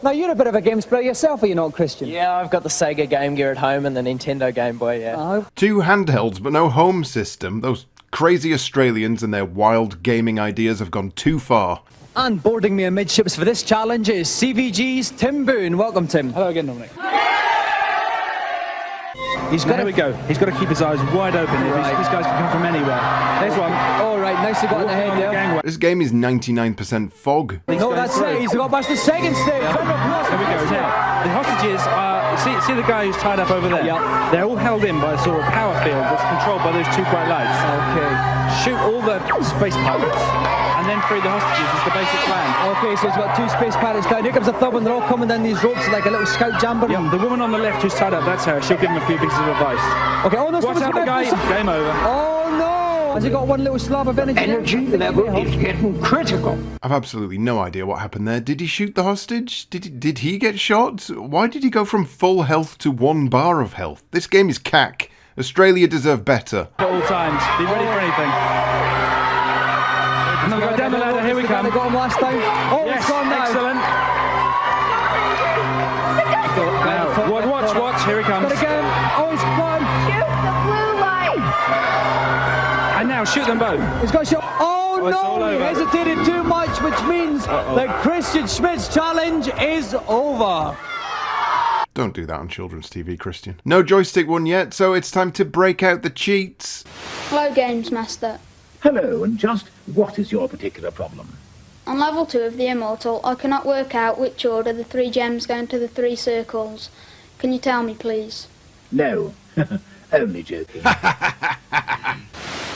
Now, you're a bit of a games player yourself, are you not, Christian? Yeah, I've got the Sega Game Gear at home and the Nintendo Game Boy, yeah. Two handhelds, but no home system. Those crazy Australians and their wild gaming ideas have gone too far. And boarding me amidships for this challenge is CVG's Tim Boone. Welcome, Tim. Hello again, Dominic. Here we go. He's got to keep his eyes wide open. Right. These guys can come from anywhere. There's one. All right, nicely got in the head there. This game is 99% fog. No, that's it. He's got past the second stage. Here we go. Now, the hostages are... See the guy who's tied up over there? Yeah. They're all held in by a sort of power field that's controlled by those two bright lights. Okay. Shoot all the space pilots and then free the hostages is the basic plan. Okay, so he's got two space pilots down. Here comes a third one. They're all coming down these ropes like a little scout jamboree. Yeah, the woman on the left who's tied up, that's her. She'll give him a few pieces of advice. Okay, oh no, watch out the guy. Game over. Oh no! Has he got one little slab of energy? Energy level is getting critical. I've absolutely no idea what happened there. Did he shoot the hostage? Did he get shot? Why did he go from full health to 1 bar of health? This game is cack. Australia deserve better. At all times. Be ready for anything. And go down the ladder. Here we come. They got him last time. Oh, yes, it's gone now. Excellent. Now, watch. Here he comes. But again, oh, he's gone. Shoot the blue light! And now shoot them both. He's got shot. Oh it's all no! He over. hesitated too much, which means that Christian Schmidt's challenge is over. Don't do that on children's TV, Christian. No joystick one yet, so it's time to break out the cheats. Hello, GamesMaster. Hello, and just what is your particular problem? On level 2 of the Immortal, I cannot work out which order the 3 gems go into the 3 circles. Can you tell me, please? No, only joking.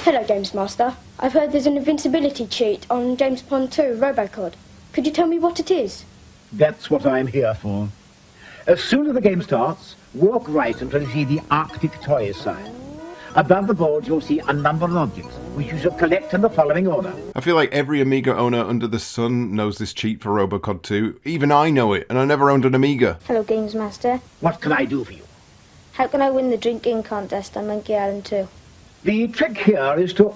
Hello, GamesMaster. I've heard there's an invincibility cheat on James Bond 2 Robocod. Could you tell me what it is? That's what I'm here for. As soon as the game starts, walk right until you see the Arctic Toys sign. Above the board, you'll see a number of objects, which you shall collect in the following order. I feel like every Amiga owner under the sun knows this cheat for Robocod 2. Even I know it, and I never owned an Amiga. Hello, GamesMaster. What can I do for you? How can I win the drinking contest on Monkey Island 2? The trick here is to...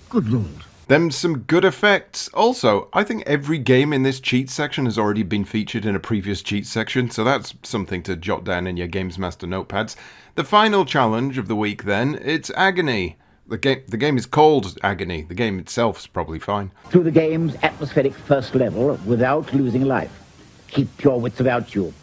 Good Lord. Them's some good effects. Also, I think every game in this cheat section has already been featured in a previous cheat section, so that's something to jot down in your GamesMaster notepads. The final challenge of the week then, it's Agony. The game is called Agony. The game itself's probably fine. Through the game's atmospheric first level without losing life. Keep your wits about you.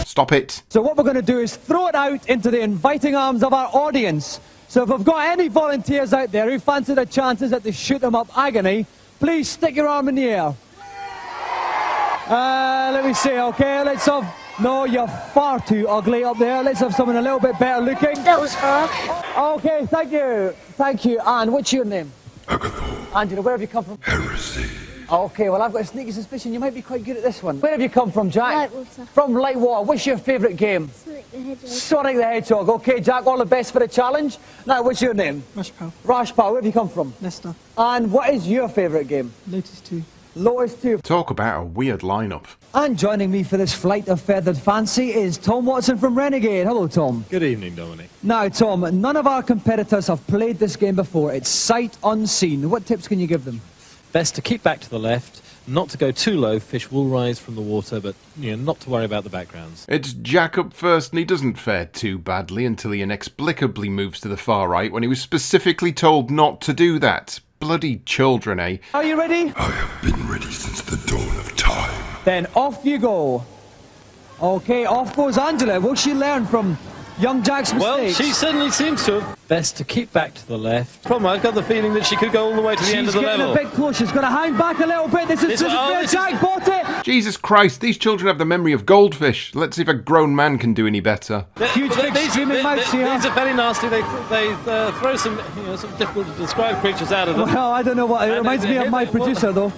Stop it. So what we're going to do is throw it out into the inviting arms of our audience. So if we've got any volunteers out there who fancy their chances at the shoot 'em up Agony, please stick your arm in the air. Let me see, okay, let's have... No, you're far too ugly up there. Let's have someone a little bit better looking. That was harsh. Okay, thank you. Thank you. And what's your name? Angela, where have you come from? Heresy. Okay, well, I've got a sneaky suspicion you might be quite good at this one. Where have you come from, Jack? Lightwater. From Lightwater. What's your favourite game? Sonic the Hedgehog. Sonic the Hedgehog. Okay, Jack, all the best for the challenge. Now, what's your name? Rashpal. Rashpal, where have you come from? Leicester. And what is your favourite game? Lotus 2. Lotus 2. Talk about a weird lineup. And joining me for this flight of feathered fancy is Tom Watson from Renegade. Hello, Tom. Good evening, Dominic. Now, Tom, none of our competitors have played this game before. It's sight unseen. What tips can you give them? Best to keep back to the left, not to go too low. Fish will rise from the water, but not to worry about the backgrounds. It's Jack up first, and he doesn't fare too badly until he inexplicably moves to the far right when he was specifically told not to do that. Bloody children, eh? Are you ready? I have been ready since the dawn of time. Then off you go. Okay, off goes Angela. Will she learn from young Jack's mistakes? Well, she certainly seems to have. Best to keep back to the left. Problem, I've got the feeling that she could go all the way to the end of the level. She's getting a bit close. She's going to hang back a little bit. This is where Jack bought it. Jesus Christ, these children have the memory of goldfish. Let's see if a grown man can do any better. Huge big screaming mouths here. These are very nasty. They throw some, some difficult to describe creatures out of them. Well, I don't know what. It reminds me of my producer, though.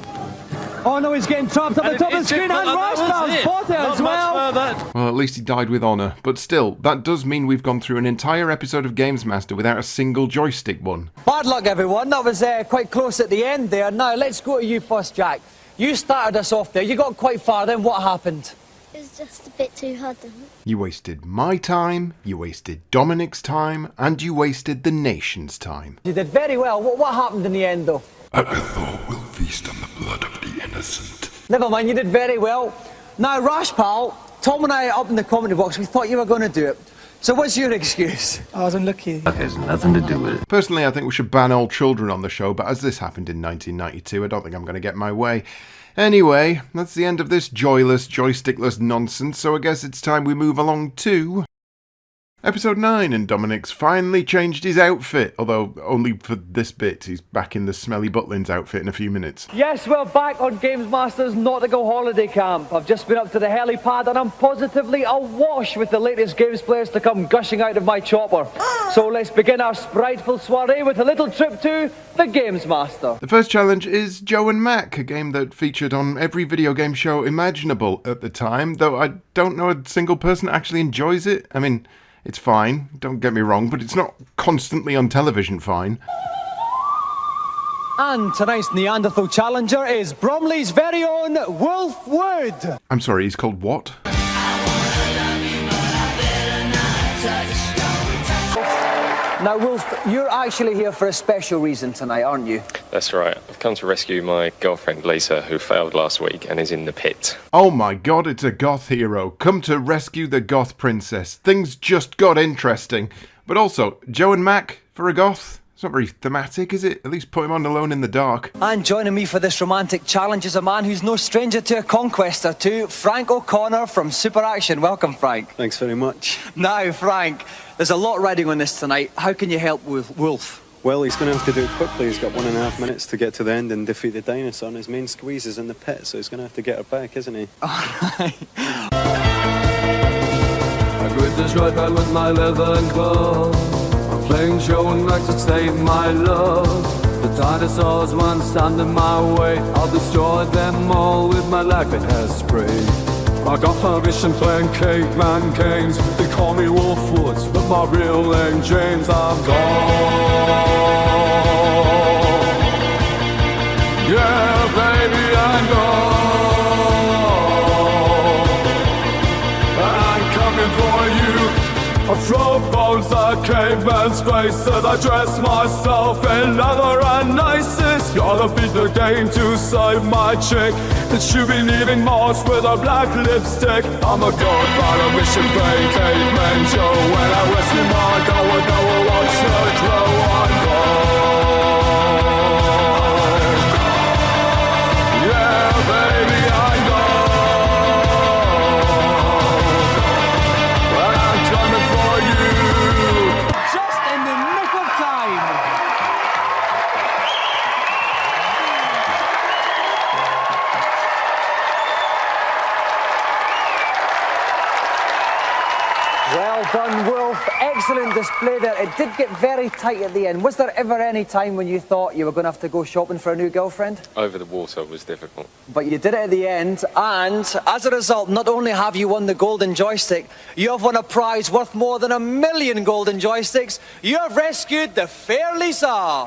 Oh no, he's getting trapped at the top of the screen, and Rashpal's bought it as well. Well, at least he died with honour. But still, that does mean we've gone through an entire episode of GamesMaster without a single joystick one. Bad luck, everyone. That was quite close at the end there. Now, let's go to you first, Jack. You started us off there. You got quite far, then what happened? It was just a bit too hard. You wasted my time, you wasted Dominik's time, and you wasted the nation's time. You did very well. What happened in the end, though? Agathor will feast on the blood of the innocent. Never mind, you did very well. Now, Rash pal, Tom and I up in the commentary box, we thought you were going to do it. So what's your excuse? I was unlucky. That has nothing to do with it. Personally, I think we should ban all children on the show, but as this happened in 1992, I don't think I'm going to get my way. Anyway, that's the end of this joyless, joystickless nonsense, so I guess it's time we move along to Episode 9, and Dominik's finally changed his outfit, although only for this bit. He's back in the smelly Butlins outfit in a few minutes. Yes, we're back on GamesMaster's Nautical Holiday Camp. I've just been up to the helipad and I'm positively awash with the latest games players to come gushing out of my chopper. So let's begin our spriteful soiree with a little trip to the GamesMaster. The first challenge is Joe and Mac, a game that featured on every video game show imaginable at the time, though I don't know a single person that actually enjoys it. I mean, it's fine, don't get me wrong, but it's not constantly on television fine. And tonight's Neanderthal challenger is Bromley's very own Wolf Wood. I'm sorry, he's called what? Now, Wolf, you're actually here for a special reason tonight, aren't you? That's right. I've come to rescue my girlfriend, Lisa, who failed last week and is in the pit. Oh my god, it's a goth hero. Come to rescue the goth princess. Things just got interesting. But also, Joe and Mac for a goth? It's not very thematic, is it? At least put him on Alone in the Dark. And joining me for this romantic challenge is a man who's no stranger to a conquest or two, Frank O'Connor from Super Action. Welcome, Frank. Thanks very much. Now, Frank, there's a lot riding on this tonight. How can you help with Wolf? Well, he's going to have to do it quickly. He's got 1.5 minutes to get to the end and defeat the dinosaur. And his main squeeze is in the pit, so he's going to have to get her back, isn't he? Alright. I greet this right back with my leather and glove. I'm playing Joe and Mac to save my love. The dinosaurs once stand in my way. I'll destroy them all with my lacquered hairspray. I got permission playing caveman games. They call me Wolf Woods, but my real name James. I'm gone. Yeah, baby, I'm gone. I'm coming for you. I throw bones at cavemen's faces. I dress myself in leather and laces. Gotta beat the game to save my chick. That should be leaving Mars with a black lipstick. I'm a godfather, mission playing caveman Joe. When I rescue my girl with no one wants to grow, I'm gone. Yeah, baby, I'm gone. And I'm coming for you. Just in the nick of time. Well done, Wolf. Excellent display there. It did get very tight at the end. Was there ever any time when you thought you were going to have to go shopping for a new girlfriend? Over the water was difficult. But you did it at the end, and as a result, not only have you won the golden joystick, you have won a prize worth more than 1 million golden joysticks. You have rescued the fair Lisa.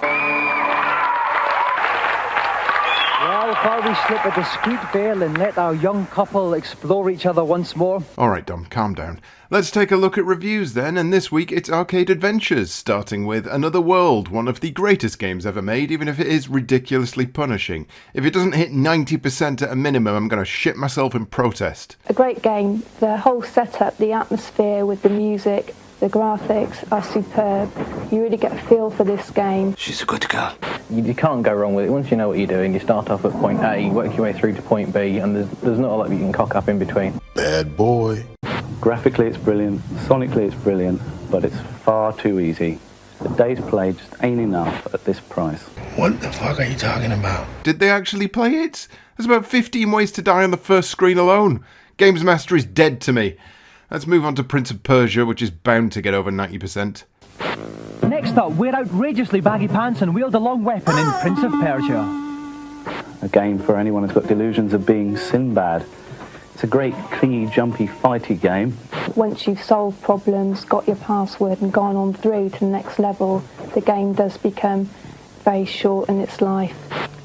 Well, while we slip a discreet veil and let our young couple explore each other once more. Alright, Dom, calm down. Let's take a look at reviews then, and this week it's Arcade Adventures, starting with Another World, one of the greatest games ever made, even if it is ridiculously punishing. If it doesn't hit 90% at a minimum, I'm going to shit myself in protest. A great game. The whole setup, the atmosphere with the music, the graphics are superb. You really get a feel for this game. She's a good girl. You can't go wrong with it. Once you know what you're doing, you start off at point A, you work your way through to point B, and there's not a lot you can cock up in between. Bad boy. Graphically it's brilliant, sonically it's brilliant, but it's far too easy. The day's play just ain't enough at this price. What the fuck are you talking about? Did they actually play it? There's about 15 ways to die on the first screen alone. GamesMaster is dead to me. Let's move on to Prince of Persia, which is bound to get over 90%. Next up, wear outrageously baggy pants and wield a long weapon in Prince of Persia. A game for anyone who's got delusions of being Sinbad. It's a great clingy, jumpy, fighty game. Once you've solved problems, got your password and gone on through to the next level, the game does become very short in its life.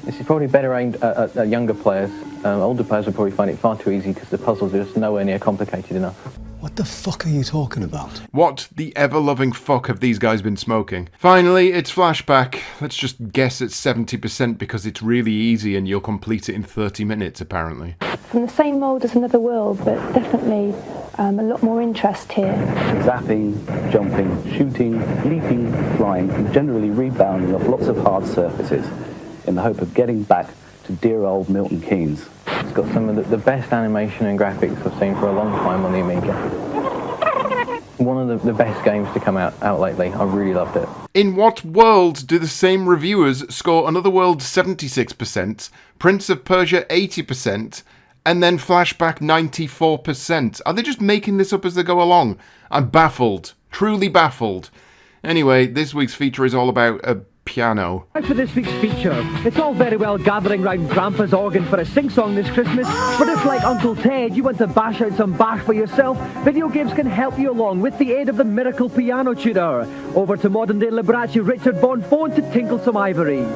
This is probably better aimed at younger players. Older players will probably find it far too easy because the puzzles are just nowhere near complicated enough. What the fuck are you talking about? What the ever-loving fuck have these guys been smoking? Finally, it's flashback. Let's just guess at 70% because it's really easy and you'll complete it in 30 minutes, apparently. From the same mould as Another World, but definitely a lot more interest here. Zapping, jumping, shooting, leaping, flying, and generally rebounding off lots of hard surfaces in the hope of getting back to dear old Milton Keynes. It's got some of the best animation and graphics I've seen for a long time on the Amiga. One of the best games to come out lately. I really loved it. In what world do the same reviewers score Another World 76%, Prince of Persia 80%, and then Flashback 94%? Are they just making this up as they go along? I'm baffled. Truly baffled. Anyway, this week's feature is all about a piano. As for this week's feature, it's all very well gathering round Grandpa's organ for a sing-song this Christmas, but if, like Uncle Ted, you want to bash out some Bach for yourself, video games can help you along with the aid of the miracle piano tutor. Over to modern-day Liberace Richard Bonfone to tinkle some ivories.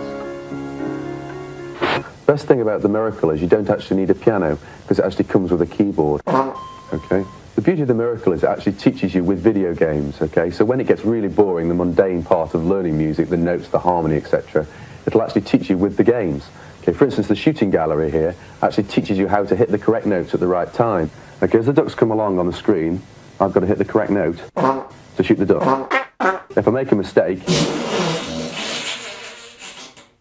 Best thing about the Miracle is you don't actually need a piano because it actually comes with a keyboard. Okay. The beauty of the Miracle is it actually teaches you with video games, okay? So when it gets really boring, the mundane part of learning music, the notes, the harmony, etc., it'll actually teach you with the games. Okay, for instance, the shooting gallery here actually teaches you how to hit the correct notes at the right time. Okay, as the ducks come along on the screen, I've got to hit the correct note to shoot the duck. If I make a mistake...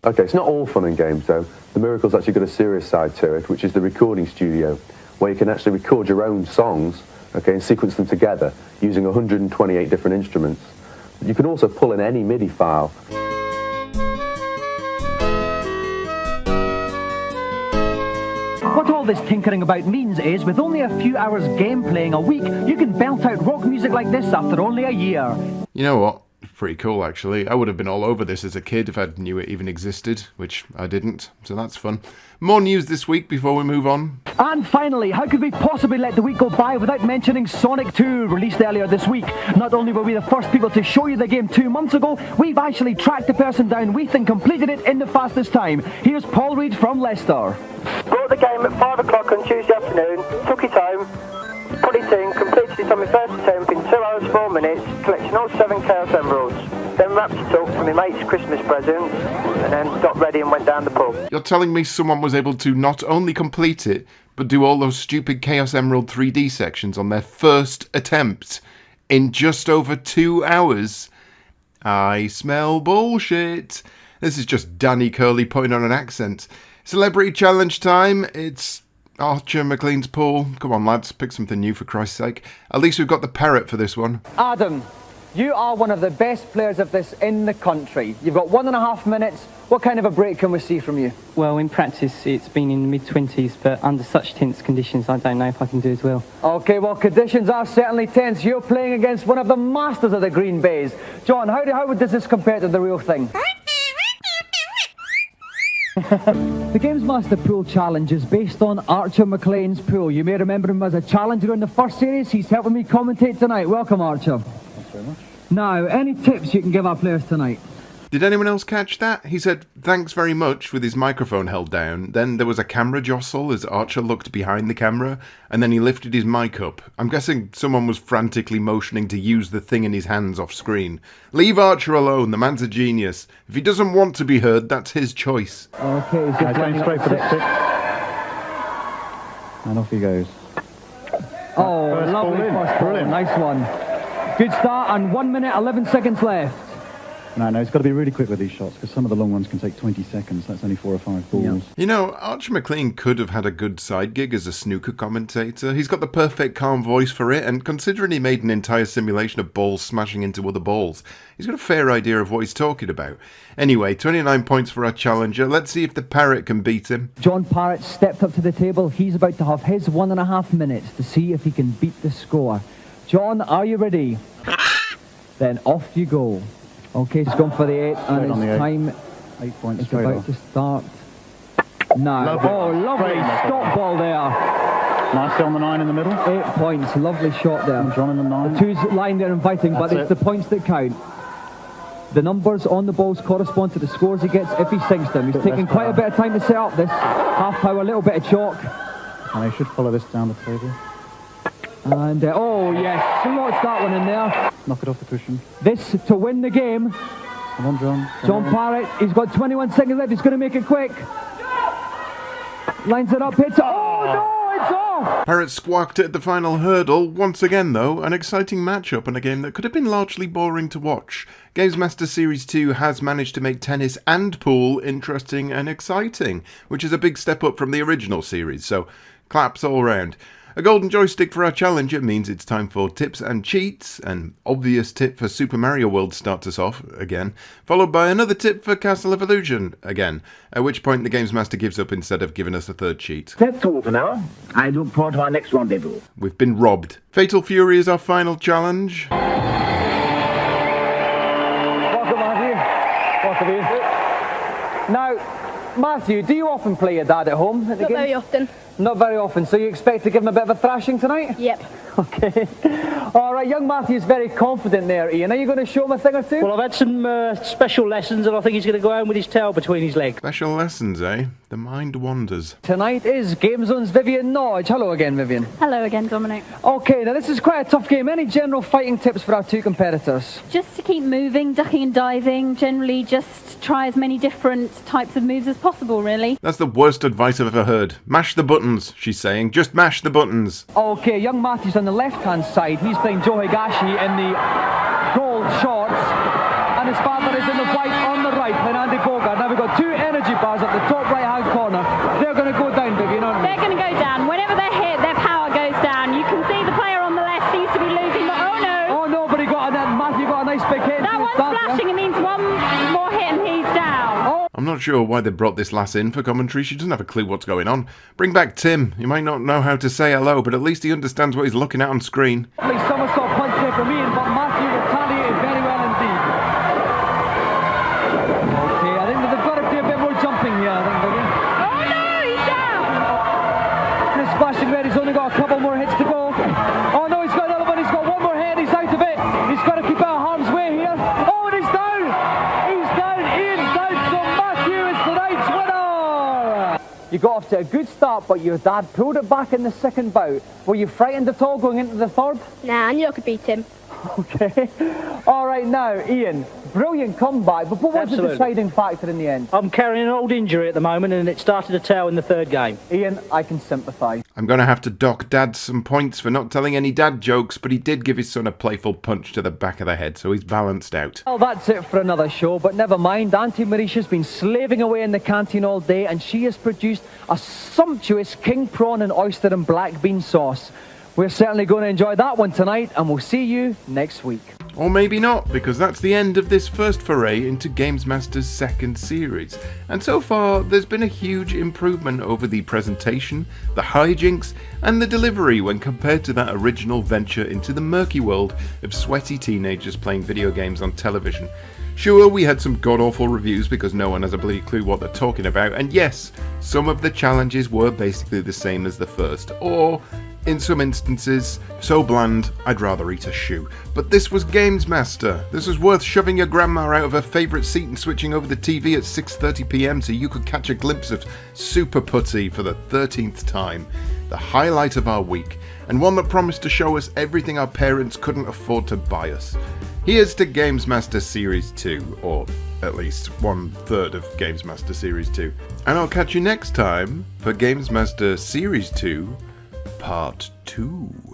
Okay, it's not all fun and games, though. The Miracle's actually got a serious side to it, which is the recording studio, where you can actually record your own songs, okay, and sequence them together using 128 different instruments. You can also pull in any MIDI file. What all this tinkering about means is, with only a few hours game playing a week, you can belt out rock music like this after only a year. You know what? Pretty cool, actually. I would have been all over this as a kid if I knew it even existed, which I didn't, so that's fun. More news this week before we move on. And finally, how could we possibly let the week go by without mentioning Sonic 2, released earlier this week? Not only were we the first people to show you the game 2 months ago, we've actually tracked the person down we think completed it in the fastest time. Here's Paul Reed from Leicester. Brought the game at 5 o'clock on Tuesday afternoon, took it home, put it in, completed it on my first attempt in 2 hours 4 minutes, collecting all 7 Chaos Emeralds. Then wrapped it up for my mate's Christmas present, and then got ready and went down the pub. You're telling me someone was able to not only complete it, but do all those stupid Chaos Emerald 3D sections on their first attempt in just over 2 hours? I smell bullshit. This is just Danny Curley putting on an accent. Celebrity challenge time. It's Archer McLean's pool. Come on, lads, pick something new for Christ's sake. At least we've got the parrot for this one. Adam, you are one of the best players of this in the country. You've got 1.5 minutes. What kind of a break can we see from you? Well, in practice, it's been in the mid-20s, but under such tense conditions, I don't know if I can do as well. Okay, well, conditions are certainly tense. You're playing against one of the masters of the Green Bays. John, how does this compare to the real thing? The GamesMaster Pool Challenge is based on Archer McLean's pool. You may remember him as a challenger in the first series. He's helping me commentate tonight. Welcome, Archer. Thanks very much. Now, any tips you can give our players tonight? Did anyone else catch that? He said, thanks very much, with his microphone held down. Then there was a camera jostle as Archer looked behind the camera, and then he lifted his mic up. I'm guessing someone was frantically motioning to use the thing in his hands off screen. Leave Archer alone, the man's a genius. If he doesn't want to be heard, that's his choice. Okay, so going straight for the stick. And off he goes. Oh, First lovely ball in. first ball. Brilliant. Nice one. Good start, and 1 minute, 11 seconds left. No, he's got to be really quick with these shots because some of the long ones can take 20 seconds. That's only 4 or 5 balls. You know, Archer McLean could have had a good side gig as a snooker commentator. He's got the perfect calm voice for it, and considering he made an entire simulation of balls smashing into other balls, he's got a fair idea of what he's talking about. Anyway, 29 points for our challenger. Let's see if the parrot can beat him. John Parrott stepped up to the table. He's about to have his 1.5 minutes to see if he can beat the score. John, are you ready? Then off you go. Okay, he's gone for the 8, and it's time. 8 points it's straight about off. to start. Now, Lovely. lovely Straight stop ball there. Nicely on the 9 in the middle. 8 points, lovely shot there. John in the 9. The 2's lying there inviting, but That's it's it. the points that count. The numbers on the balls correspond to the scores he gets if he sinks them. He's taking quite a bit of time to set up this. Half power, a little bit of chalk. And he should follow this down the table. And, oh yes, slots that one in there. Knock it off the cushion. This to win the game. Come on, John. John Parrott, he's got 21 seconds left, he's going to make it quick. Lines it up, hits it. Oh no, it's off! Parrott squawked at the final hurdle. Once again, though, an exciting matchup in a game that could have been largely boring to watch. GamesMaster Series 2 has managed to make tennis and pool interesting and exciting, which is a big step up from the original series, so claps all round. A golden joystick for our challenger means it's time for tips and cheats. An obvious tip for Super Mario World starts us off again, followed by another tip for Castle of Illusion again, at which point the Games Master gives up instead of giving us a third cheat. That's all for now. I look forward to our next rendezvous. We've been robbed. Fatal Fury is our final challenge. Welcome, Matthew. Welcome you. Now, Matthew, do you often play your dad at home at the Not game? very often. Not very often, so you expect to give him a bit of a thrashing tonight? Yep. Okay. All right, young Matthew's very confident there, Ian. Are you going to show him a thing or two? Well, I've had some special lessons, and I think he's going to go home with his tail between his legs. Special lessons, eh? The mind wanders. Tonight is Game Zone's Vivian Nodge. Hello again, Vivian. Hello again, Dominic. Okay, now this is quite a tough game. Any general fighting tips for our two competitors? Just to keep moving, ducking and diving, generally just try as many different types of moves as possible, really. That's the worst advice I've ever heard. Mash the buttons, she's saying. Just mash the buttons. Okay, young Matthew's on the left-hand side. He's playing Joe Higashi in the gold shorts. And his father is in the white on the right, playing Andy Bogard. Now we've got two energy bars at the top right-hand corner. They're going to go down, Vivian, aren't they? They're going to go down. Whenever they're hit, their power goes down. You can see the player on the left seems to be losing, but oh no! Oh no, but Matthew got a nice big hit. That one's flashing. It means one more hit and he's down. Oh. I'm not sure why they brought this lass in for commentary. She doesn't have a clue what's going on. Bring back Tim. He might not know how to say hello, but at least he understands what he's looking at on screen. Lovely somersault punch there from Ian, but Matthew retaliated very well indeed. Okay, I think they've got to do a bit more jumping here, I think, Vivian. Oh no, he's down! This splashing red, he's only got a couple more hits to go. Oh no, he's got another one, he's got one more hit, he's out of it. He's got to keep out of harm's way here. Oh, and he's down! He's down, Ian's down, so Matthew is tonight's winner! You got off to a good start, but your dad pulled it back in the second bout. Were you frightened at all going into the third? Nah, I knew I could beat him. Okay. All right, now, Ian, brilliant comeback, but what was the deciding factor in the end? I'm carrying an old injury at the moment, and it started to tell in the third game. Ian, I can sympathise. I'm going to have to dock Dad some points for not telling any dad jokes, but he did give his son a playful punch to the back of the head, so he's balanced out. Well, that's it for another show, but never mind. Auntie Marisha's been slaving away in the canteen all day, and she has produced a sumptuous king prawn and oyster and black bean sauce. We're certainly going to enjoy that one tonight, and we'll see you next week. Or maybe not, because that's the end of this first foray into GamesMaster's second series. And so far, there's been a huge improvement over the presentation, the hijinks, and the delivery when compared to that original venture into the murky world of sweaty teenagers playing video games on television. Sure, we had some god-awful reviews because no one has a bloody clue what they're talking about, and yes, some of the challenges were basically the same as the first, or in some instances, so bland, I'd rather eat a shoe. But this was GamesMaster. This was worth shoving your grandma out of her favourite seat and switching over the TV at 6:30 PM so you could catch a glimpse of Super Putty for the 13th time. The highlight of our week, and one that promised to show us everything our parents couldn't afford to buy us. Here's to GamesMaster Series 2, or at least 1/3 of GamesMaster Series 2. And I'll catch you next time for GamesMaster Series 2 Part 2.